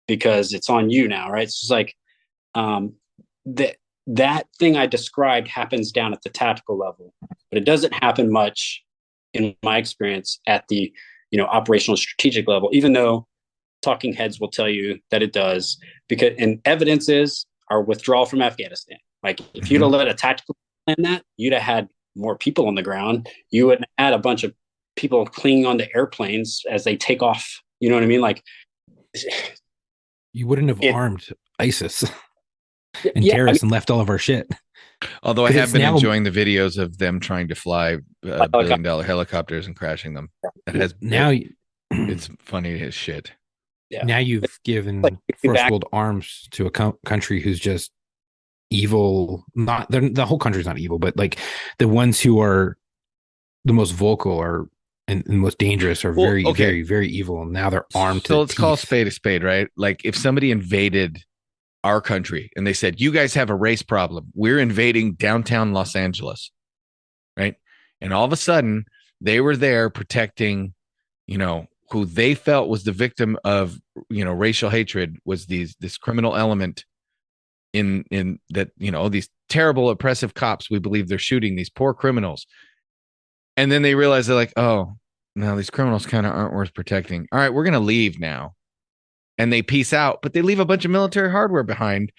because it's on you now, right? It's just like, that thing I described happens down at the tactical level, but it doesn't happen much, in my experience, at the operational strategic level. Even though talking heads will tell you that it does, because and evidence is our withdrawal from Afghanistan. Like, if you'd have let a tactical plan that, you'd have had more people on the ground. You wouldn't add a bunch of people clinging onto airplanes as they take off. You know what I mean? Like, You wouldn't have armed ISIS and yeah, terrorists and left all of our shit. Although I 'Cause have it's been now- enjoying the videos of them trying to fly billion-dollar helicopters and crashing them. That has Now, it's funny as shit. Yeah. now you've given Like, first back- world arms to a country who's just evil. Not the whole country's not evil, but like the ones who are the most vocal are and most dangerous are Well, very, okay. very, very evil. And now they're armed to So let's call a teeth. spade, right? Like, if somebody invaded our country and they said, you guys have a race problem, we're invading downtown Los Angeles, right? And all of a sudden they were there protecting, who they felt was the victim of, racial hatred, was this criminal element in that, these terrible oppressive cops, we believe they're shooting these poor criminals. And then they realize they're like, oh, no, these criminals kind of aren't worth protecting. All right, we're going to leave now. And they peace out, but they leave a bunch of military hardware behind.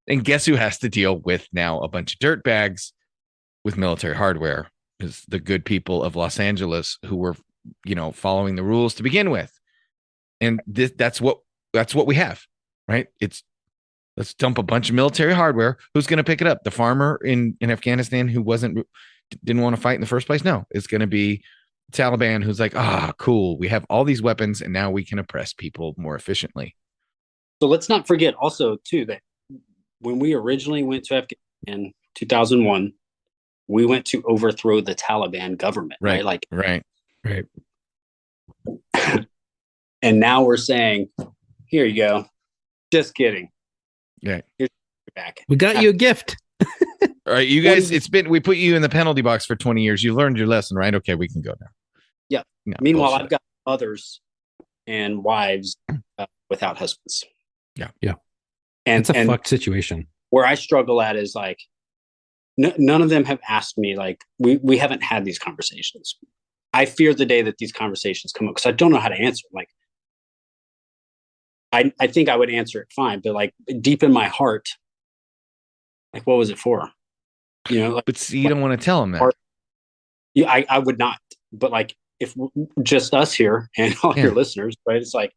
And guess who has to deal with now? A bunch of dirtbags with military hardware, is the good people of Los Angeles who were, following the rules to begin with. And that's what we have, right? Let's dump a bunch of military hardware. Who's going to pick it up? The farmer in Afghanistan who didn't want to fight in the first place? No, it's going to be Taliban, who's like, cool, we have all these weapons and now we can oppress people more efficiently. So let's not forget also too that when we originally went to Afghanistan in 2001, we went to overthrow the Taliban government, right? Like, right. And now we're saying, here you go. Just kidding. Yeah. Here's back. We got you a gift. All right, you guys, we put you in the penalty box for 20 years. You learned your lesson, right? Okay, we can go now. Yeah. No, Meanwhile, bullshit. I've got mothers and wives without husbands. Yeah. And It's a fucked situation. Where I struggle at is like, none of them have asked me, like, we haven't had these conversations. I fear the day that these conversations come up because I don't know how to answer. Like, I think I would answer it fine, but like deep in my heart, like, what was it for? Like, But see, you don't want to tell them that. Yeah, I would not. But like, if just us here and all your listeners, right? It's like,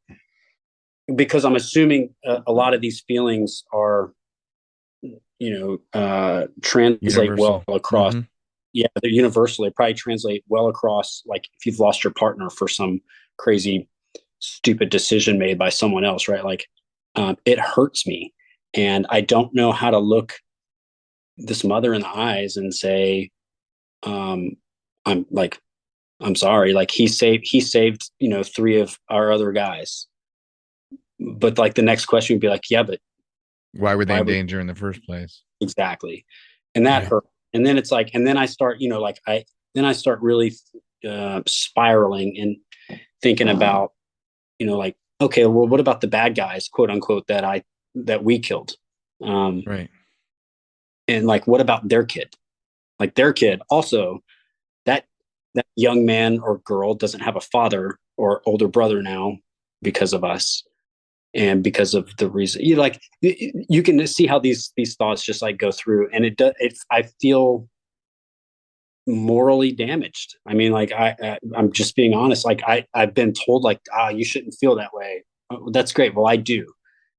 because I'm assuming a lot of these feelings are, translate Universal. well across. Mhm. Yeah, they're universal. They probably translate well across. Like, if you've lost your partner for some crazy, stupid decision made by someone else, right? Like, it hurts me, and I don't know how to look this mother in the eyes and say, I'm sorry. Like, he saved, 3 of our other guys. But like, the next question would be like, yeah, but Why were they in danger in the first place? exactly. And that hurt. And then it's like, and then I start, I start really spiraling and thinking about, like, okay, well, what about the bad guys, quote unquote, that we killed? Right. And like, what about their kid? Like, their kid also, that young man or girl doesn't have a father or older brother now because of us. And because of the reason, you can see how these thoughts just like go through, and I feel morally damaged. I mean, like I'm just being honest. Like I've been told like, you shouldn't feel that way. Oh, that's great. Well, I do,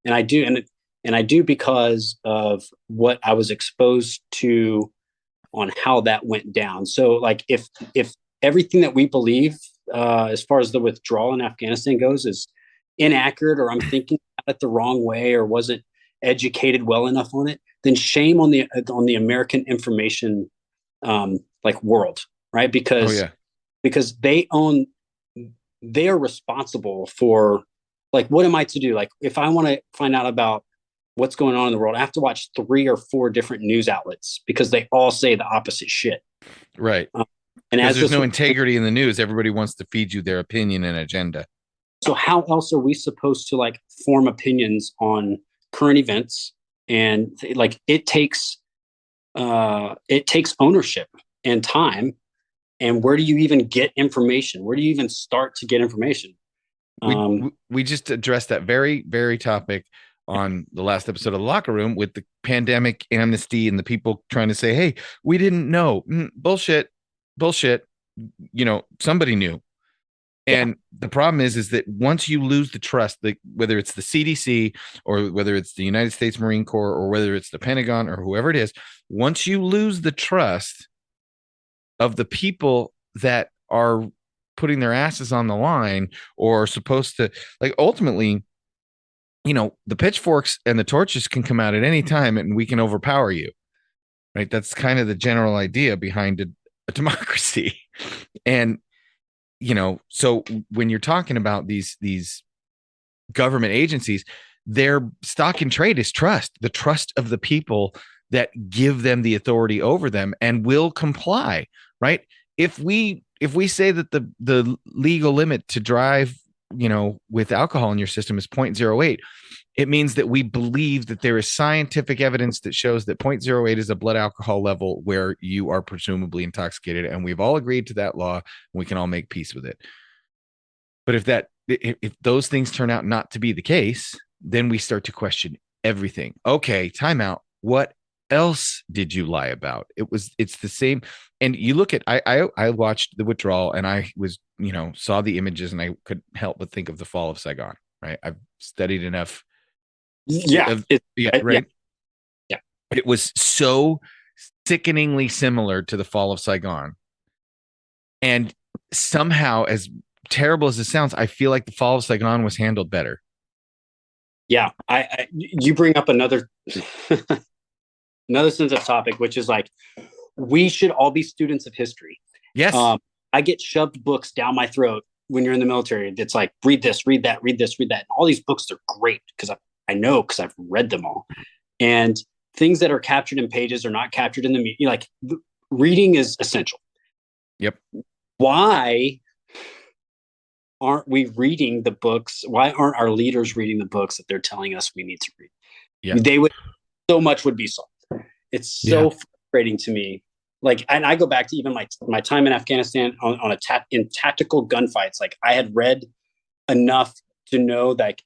and I do, and I do because of what I was exposed to on how that went down. So like if everything that we believe as far as the withdrawal in Afghanistan goes is inaccurate, or I'm thinking about it the wrong way, or wasn't educated well enough on it, then shame on the American information like world, right? Because they are responsible for, like, what am I to do? Like, if I want to find out about what's going on in the world, I have to watch 3 or 4 different news outlets because they all say the opposite shit. Right. And as there's no integrity in the news, everybody wants to feed you their opinion and agenda. So how else are we supposed to like form opinions on current events? And like it takes ownership and time. And where do you even get information? Where do you even start to get information? We just addressed that very, very topic on the last episode of The Locker Room with the pandemic amnesty and the people trying to say, hey, we didn't know. Bullshit. You know, somebody knew. And the problem is that once you lose the trust, whether it's the CDC or whether it's the United States Marine Corps or whether it's the Pentagon or whoever it is, once you lose the trust of the people that are putting their asses on the line or supposed to, like, ultimately, you know, the pitchforks and the torches can come out at any time and we can overpower you, right? That's kind of the general idea behind a democracy. And, you know, so when you're talking about these government agencies, their stock and trade is trust, the trust of the people that give them the authority over them and will comply, right? If we say that the legal limit to drive, you know, with alcohol in your system is 0.08, it means that we believe that there is scientific evidence that shows that 0.08 is a blood alcohol level where you are presumably intoxicated. And we've all agreed to that law and we can all make peace with it. But if those things turn out not to be the case, then we start to question everything. Okay, timeout. What else did you lie about? It's the same. And you look at, I watched The Withdrawal and I was, you know, saw the images and I couldn't help but think of the fall of Saigon, right? I've studied enough. Right. Yeah. It was so sickeningly similar to the fall of Saigon. And somehow, as terrible as it sounds, I feel like the fall of Saigon was handled better. Yeah. You bring up another sensitive topic, which is like, we should all be students of history. Yes. I get shoved books down my throat when you're in the military. It's like, read this, read that, read this, read that. And all these books are great because I know, because I've read them all. And things that are captured in pages are not captured in the media. Like, reading is essential. Yep. Why aren't we reading the books? Why aren't our leaders reading the books that they're telling us we need to read? Yeah. They would, so much would be solved. It's so frustrating to me. Like, and I go back to even my time in Afghanistan in tactical gunfights. Like, I had read enough to know that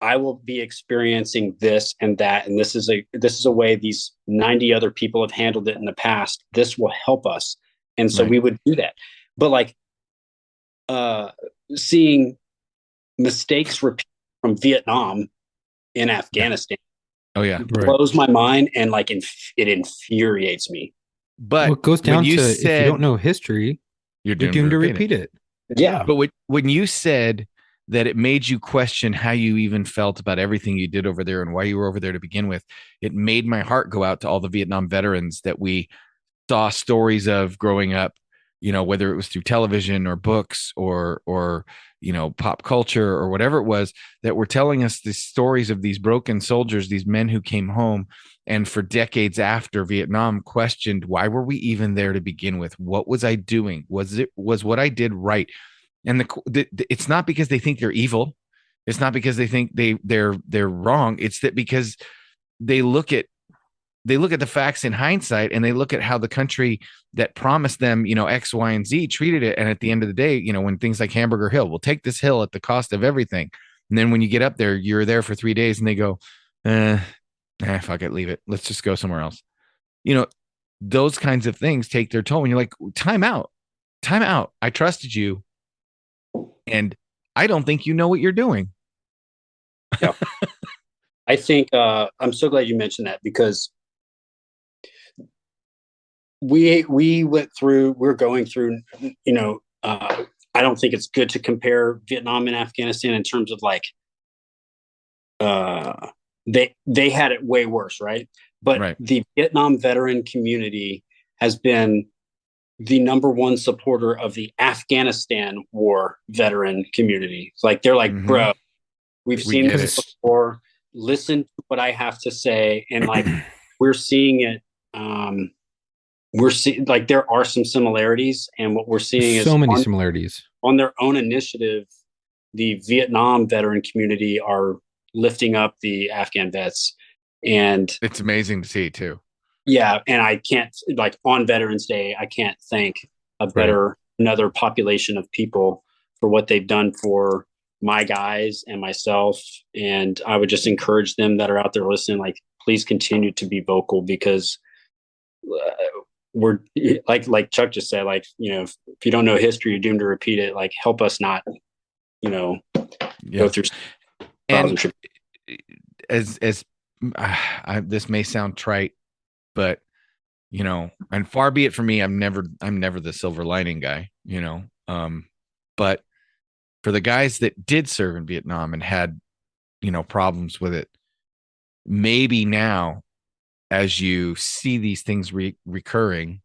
I will be experiencing this and that, and this is a way these 90 other people have handled it in the past. This will help us, and so we would do that. But like, seeing mistakes repeat from Vietnam in Afghanistan, blows my mind, and like it infuriates me. But it goes down to, if you don't know history, you're doomed to repeat it. Yeah. But when you said that it made you question how you even felt about everything you did over there and why you were over there to begin with, it made my heart go out to all the Vietnam veterans that we saw stories of growing up, you know, whether it was through television or books or, you know, pop culture or whatever it was, that were telling us the stories of these broken soldiers, these men who came home and for decades after Vietnam questioned, why were we even there to begin with? What was I doing? Was what I did right? And it's not because they think they're evil. It's not because they think they're wrong. It's that because they look at the facts in hindsight, and they look at how the country that promised them, you know, X, Y, and Z treated it. And at the end of the day, you know, when things like Hamburger Hill, we'll take this hill at the cost of everything. And then when you get up there, you're there for 3 days and they go, fuck it, leave it. Let's just go somewhere else. You know, those kinds of things take their toll. And you're like, time out. I trusted you, and I don't think you know what you're doing. Yeah. I think I'm so glad you mentioned that, because we're going through, I don't think it's good to compare Vietnam and Afghanistan in terms of like they had it way worse, right? But Right. the Vietnam veteran community has been the number one supporter of the Afghanistan war veteran community. It's like, they're like, Mhm. bro, we've We seen get this it. before. Listen to what I have to say. And like, we're seeing it. We're seeing, like, there are some similarities, and what we're seeing is So many similarities. on their own initiative, the Vietnam veteran community are lifting up the Afghan vets. And It's amazing to see too. yeah, and I can't, like, on Veterans Day, I can't thank another population of people for what they've done for my guys and myself. And I would just encourage them that are out there listening, like, please continue to be vocal, because we're like Chuck just said, like, if you don't know history, you're doomed to repeat it. Like, help us not, go through and as this may sound trite, but and far be it from me, I'm never the silver lining guy, but for the guys that did serve in Vietnam and had problems with it, maybe now, as you see these things recurring,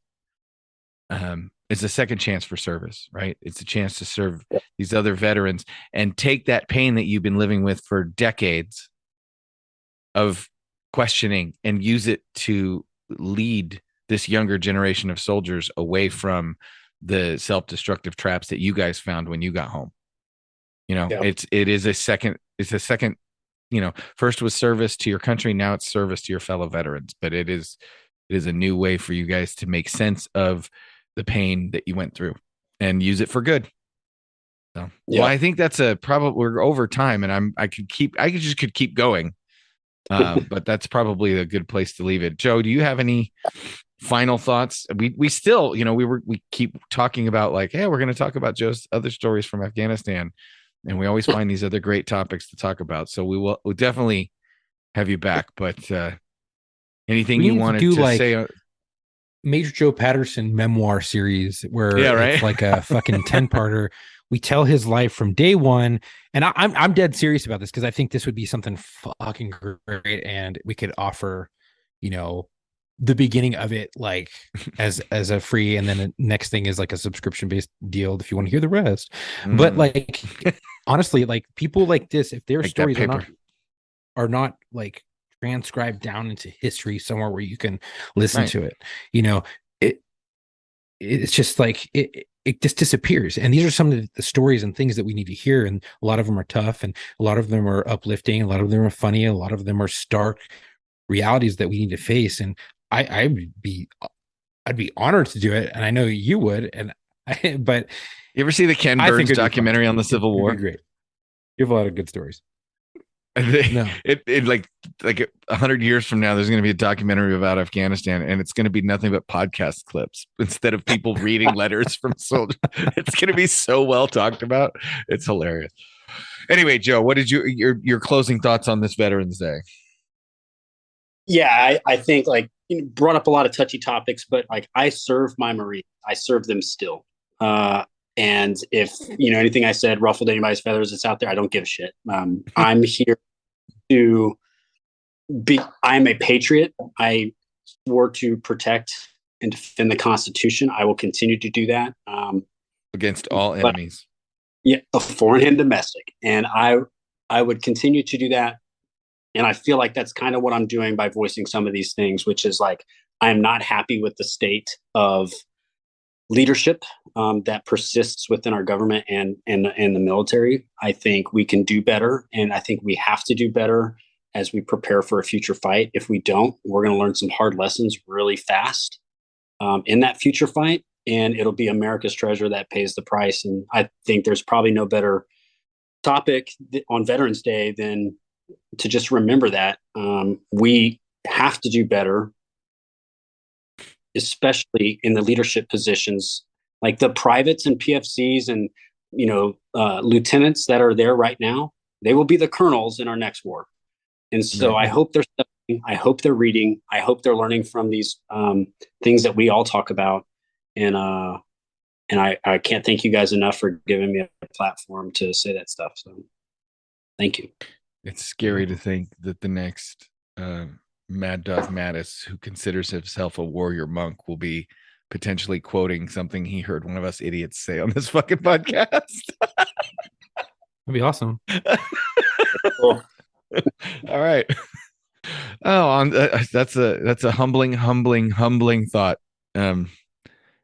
it's a second chance for service, right? It's a chance to serve these other veterans and take that pain that you've been living with for decades of questioning and use it to lead this younger generation of soldiers away from the self-destructive traps that you guys found when you got home. It's a second, first was service to your country. Now it's service to your fellow veterans, but it is a new way for you guys to make sense of the pain that you went through and use it for good. So, well, I think that's we're over time, and I could keep going. But that's probably a good place to leave it. Joe, do you have any final thoughts? We still, we keep talking about, like, hey, we're going to talk about Joe's other stories from Afghanistan, and we always find these other great topics to talk about. So we'll definitely have you back. But anything you wanted to say? Major Joe Patterson memoir series, where it's like a fucking 10-parter. We tell his life from day one, and I'm dead serious about this, because I think this would be something fucking great, and we could offer, the beginning of it, like, as a free, and then the next thing is like a subscription based deal if you want to hear the rest. But like, honestly, like, people like this, if their stories are not like transcribed down into history somewhere where you can listen to it, it's just like it just disappears. And these are some of the stories and things that we need to hear, and a lot of them are tough, and a lot of them are uplifting, a lot of them are funny, a lot of them are stark realities that we need to face. And I'd be honored to do it, and I know you would. But you ever see the Ken Burns documentary on the Civil War? Great. You have a lot of good stories. No. It like 100 years from now, there's going to be a documentary about Afghanistan, and it's going to be nothing but podcast clips instead of people reading letters from soldiers. It's going to be so well talked about. It's hilarious. Anyway, Joe, what did your closing thoughts on this Veterans Day? Yeah, I think, like, brought up a lot of touchy topics, but like, I serve my Marines. I serve them still. And if, anything I said ruffled anybody's feathers that's out there, I don't give a shit. I'm here I'm a patriot. I swore to protect and defend the Constitution. I will continue to do that. Against all enemies. Yeah, foreign and domestic. And I would continue to do that. And I feel like that's kind of what I'm doing by voicing some of these things, which is like, I'm not happy with the state of leadership that persists within our government and the military. I think we can do better, and I think we have to do better as we prepare for a future fight. If we don't, we're going to learn some hard lessons really fast in that future fight, and it'll be America's treasure that pays the price. And I think there's probably no better topic on Veterans Day than to just remember that we have to do better especially in the leadership positions, like the privates and PFCs and, lieutenants that are there right now, they will be the colonels in our next war. And so I hope they're studying, I hope they're reading, I hope they're learning from these things that we all talk about. And I can't thank you guys enough for giving me a platform to say that stuff. So thank you. It's scary to think that the next Mad Dog Mattis, who considers himself a warrior monk, will be potentially quoting something he heard one of us idiots say on this fucking podcast. That'd be awesome. Cool. All right. Oh, that's a humbling thought. And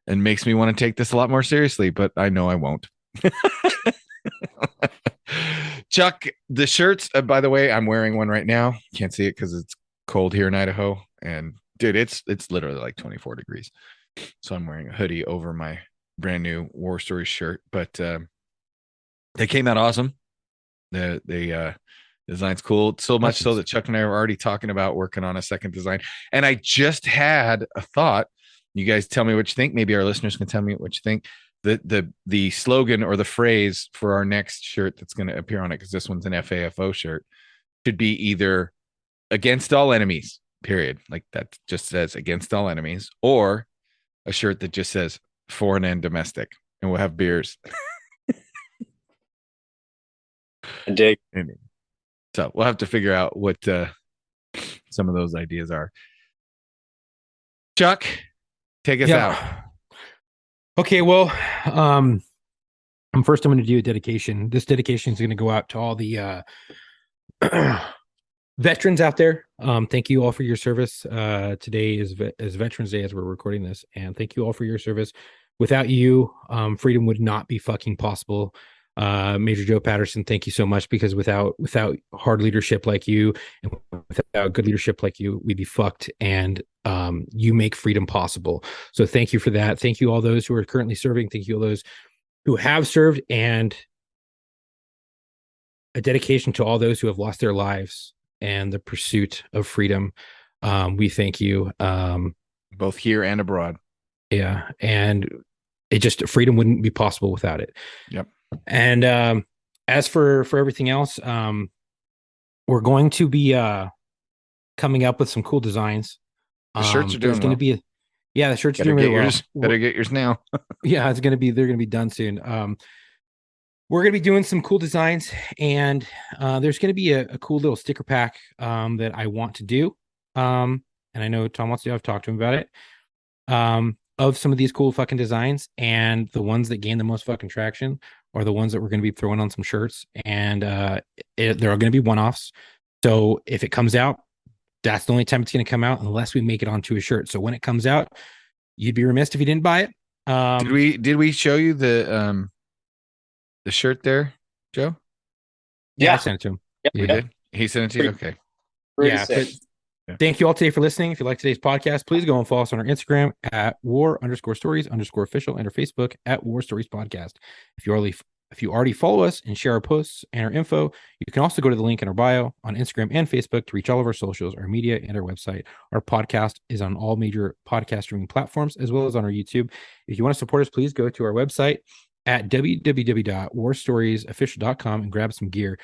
makes me want to take this a lot more seriously, but I know I won't. Chuck, the shirts, by the way, I'm wearing one right now. Can't see it because it's cold here in Idaho. And dude, it's literally like 24 degrees. So I'm wearing a hoodie over my brand new War Stories shirt. But they came out awesome. The design's cool. So much so that Chuck and I are already talking about working on a second design. And I just had a thought. You guys tell me what you think. Maybe our listeners can tell me what you think. The slogan or the phrase for our next shirt that's going to appear on it, because this one's an FAFO shirt, should be either against all enemies, period. Like that just says against all enemies, or a shirt that just says foreign and domestic, and we'll have beers. I dig. So we'll have to figure out what some of those ideas are. Chuck, take us out. Okay, well, first I'm going to do a dedication. This dedication is going to go out to all the veterans out there. Thank you all for your service. Today is Veterans Day as we're recording this, and thank you all for your service. Without you, freedom would not be fucking possible. Major Joe Patterson, thank you so much, because without hard leadership like you and without good leadership like you, we'd be fucked. And you make freedom possible. So thank you for that. Thank you all those who are currently serving. Thank you all those who have served, and a dedication to all those who have lost their lives and the pursuit of freedom. We thank you. Both here and abroad. Yeah. And freedom wouldn't be possible without it. Yep. And as for everything else, we're going to be coming up with some cool designs. The shirts are doing well. The shirts are doing really well. Better get yours now. Yeah, they're going to be done soon. We're going to be doing some cool designs, and there's going to be a cool little sticker pack that I want to do. And I know Tom wants to do. I've talked to him about it. Of some of these cool fucking designs, and the ones that gain the most fucking traction are the ones that we're going to be throwing on some shirts, and they're going to be one-offs. So if it comes out, that's the only time it's going to come out, unless we make it onto a shirt. So when it comes out, you'd be remiss if you didn't buy it. Did we show you the shirt there, Joe? Yeah, I sent it to him. Yep, we did. He sent it to you. Okay. Yeah. Thank you all today for listening. If you like today's podcast, please go and follow us on our Instagram at war_stories_official and our Facebook at War Stories Podcast. If you already follow us and share our posts and our info, you can also go to the link in our bio on Instagram and Facebook to reach all of our socials, our media, and our website. Our podcast is on all major podcast streaming platforms, as well as on our YouTube. If you want to support us, please go to our website at www.warstoriesofficial.com and grab some gear.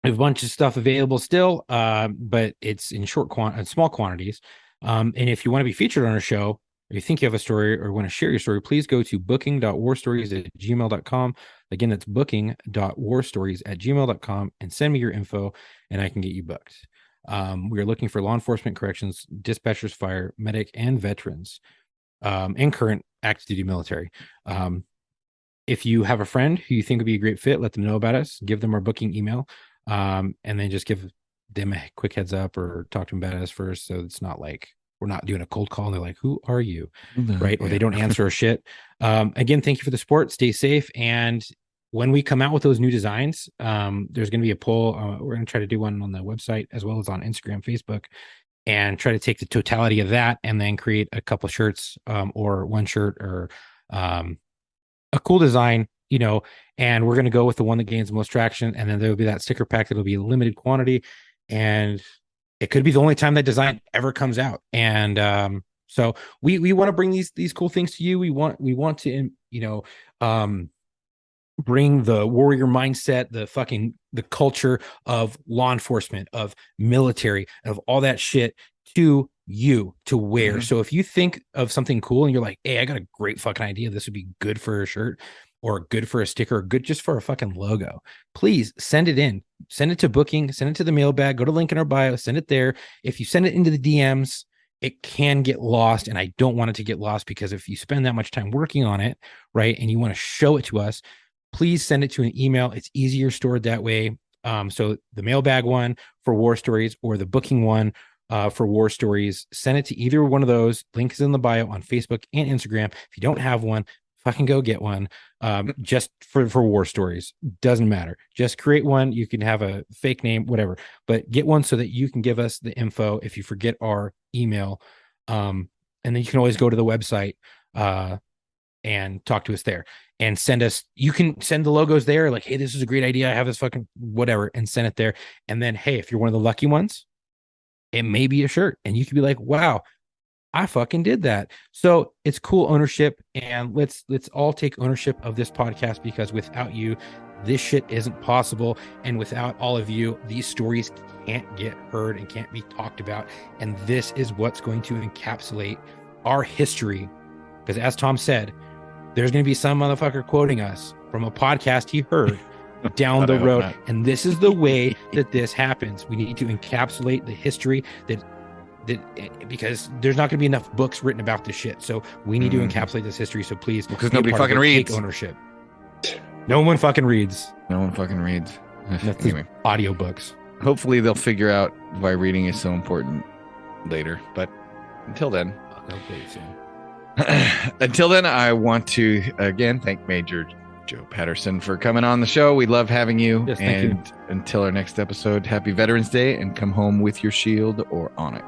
We have a bunch of stuff available still, but it's in small quantities. And if you want to be featured on our show, or you think you have a story or want to share your story, please go to booking.warstories@gmail.com. Again, that's booking.warstories@gmail.com, and send me your info, and I can get you booked. We are looking for law enforcement, corrections, dispatchers, fire, medic, and veterans, and current active duty military. If you have a friend who you think would be a great fit, let them know about us. Give them our booking email. And then just give them a quick heads up or talk to them about us first, so it's not like we're not doing a cold call and they're like, who are you? Right. Or they don't answer or shit. Again, thank you for the support. Stay safe. And when we come out with those new designs, there's going to be a poll. We're going to try to do one on the website as well as on Instagram, Facebook, and try to take the totality of that and then create a couple shirts, or one shirt, or a cool design, and we're going to go with the one that gains the most traction. And then there'll be that sticker pack that'll be a limited quantity, and it could be the only time that design ever comes out. And So we want to bring these cool things to you. We want to, bring the warrior mindset, the culture of law enforcement, of military, of all that shit to you to wear. So if you think of something cool and you're like, hey, I got a great fucking idea, this would be good for a shirt or good for a sticker or good just for a fucking logo, please send it in. Send it to booking, send it to the mailbag, go to link in our bio, send it there. If you send it into the DMs, it can get lost, and I don't want it to get lost, because if you spend that much time working on it, right, and you want to show it to us, please send it to an email. It's easier stored that way. So the mailbag one for War Stories or the booking one for War Stories, send it to either one of those. Link is in the bio on Facebook and Instagram. If you don't have one, fucking go get one. Just for War Stories. Doesn't matter. Just create one. You can have a fake name, whatever, but get one so that you can give us the info if you forget our email. And then you can always go to the website and talk to us there and you can send the logos there. Like, hey, this is a great idea. I have this fucking whatever, and send it there. And then, hey, if you're one of the lucky ones, it may be a shirt, and you could be like, wow, I fucking did that. So it's cool ownership, and let's all take ownership of this podcast, because without you, this shit isn't possible. And without all of you, these stories can't get heard and can't be talked about. And this is what's going to encapsulate our history. Because as Tom said, there's going to be some motherfucker quoting us from a podcast he heard down the road. And this is the way that this happens. We need to encapsulate the history that because there's not going to be enough books written about this shit. So we need to encapsulate this history. So please, because nobody fucking reads. Take ownership. No one fucking reads. Anyway, audiobooks. Hopefully they'll figure out why reading is so important later. But until then, I want to again thank Major Joe Patterson for coming on the show. We love having you. Yes, thank you. Until our next episode, happy Veterans Day, and come home with your shield or on it.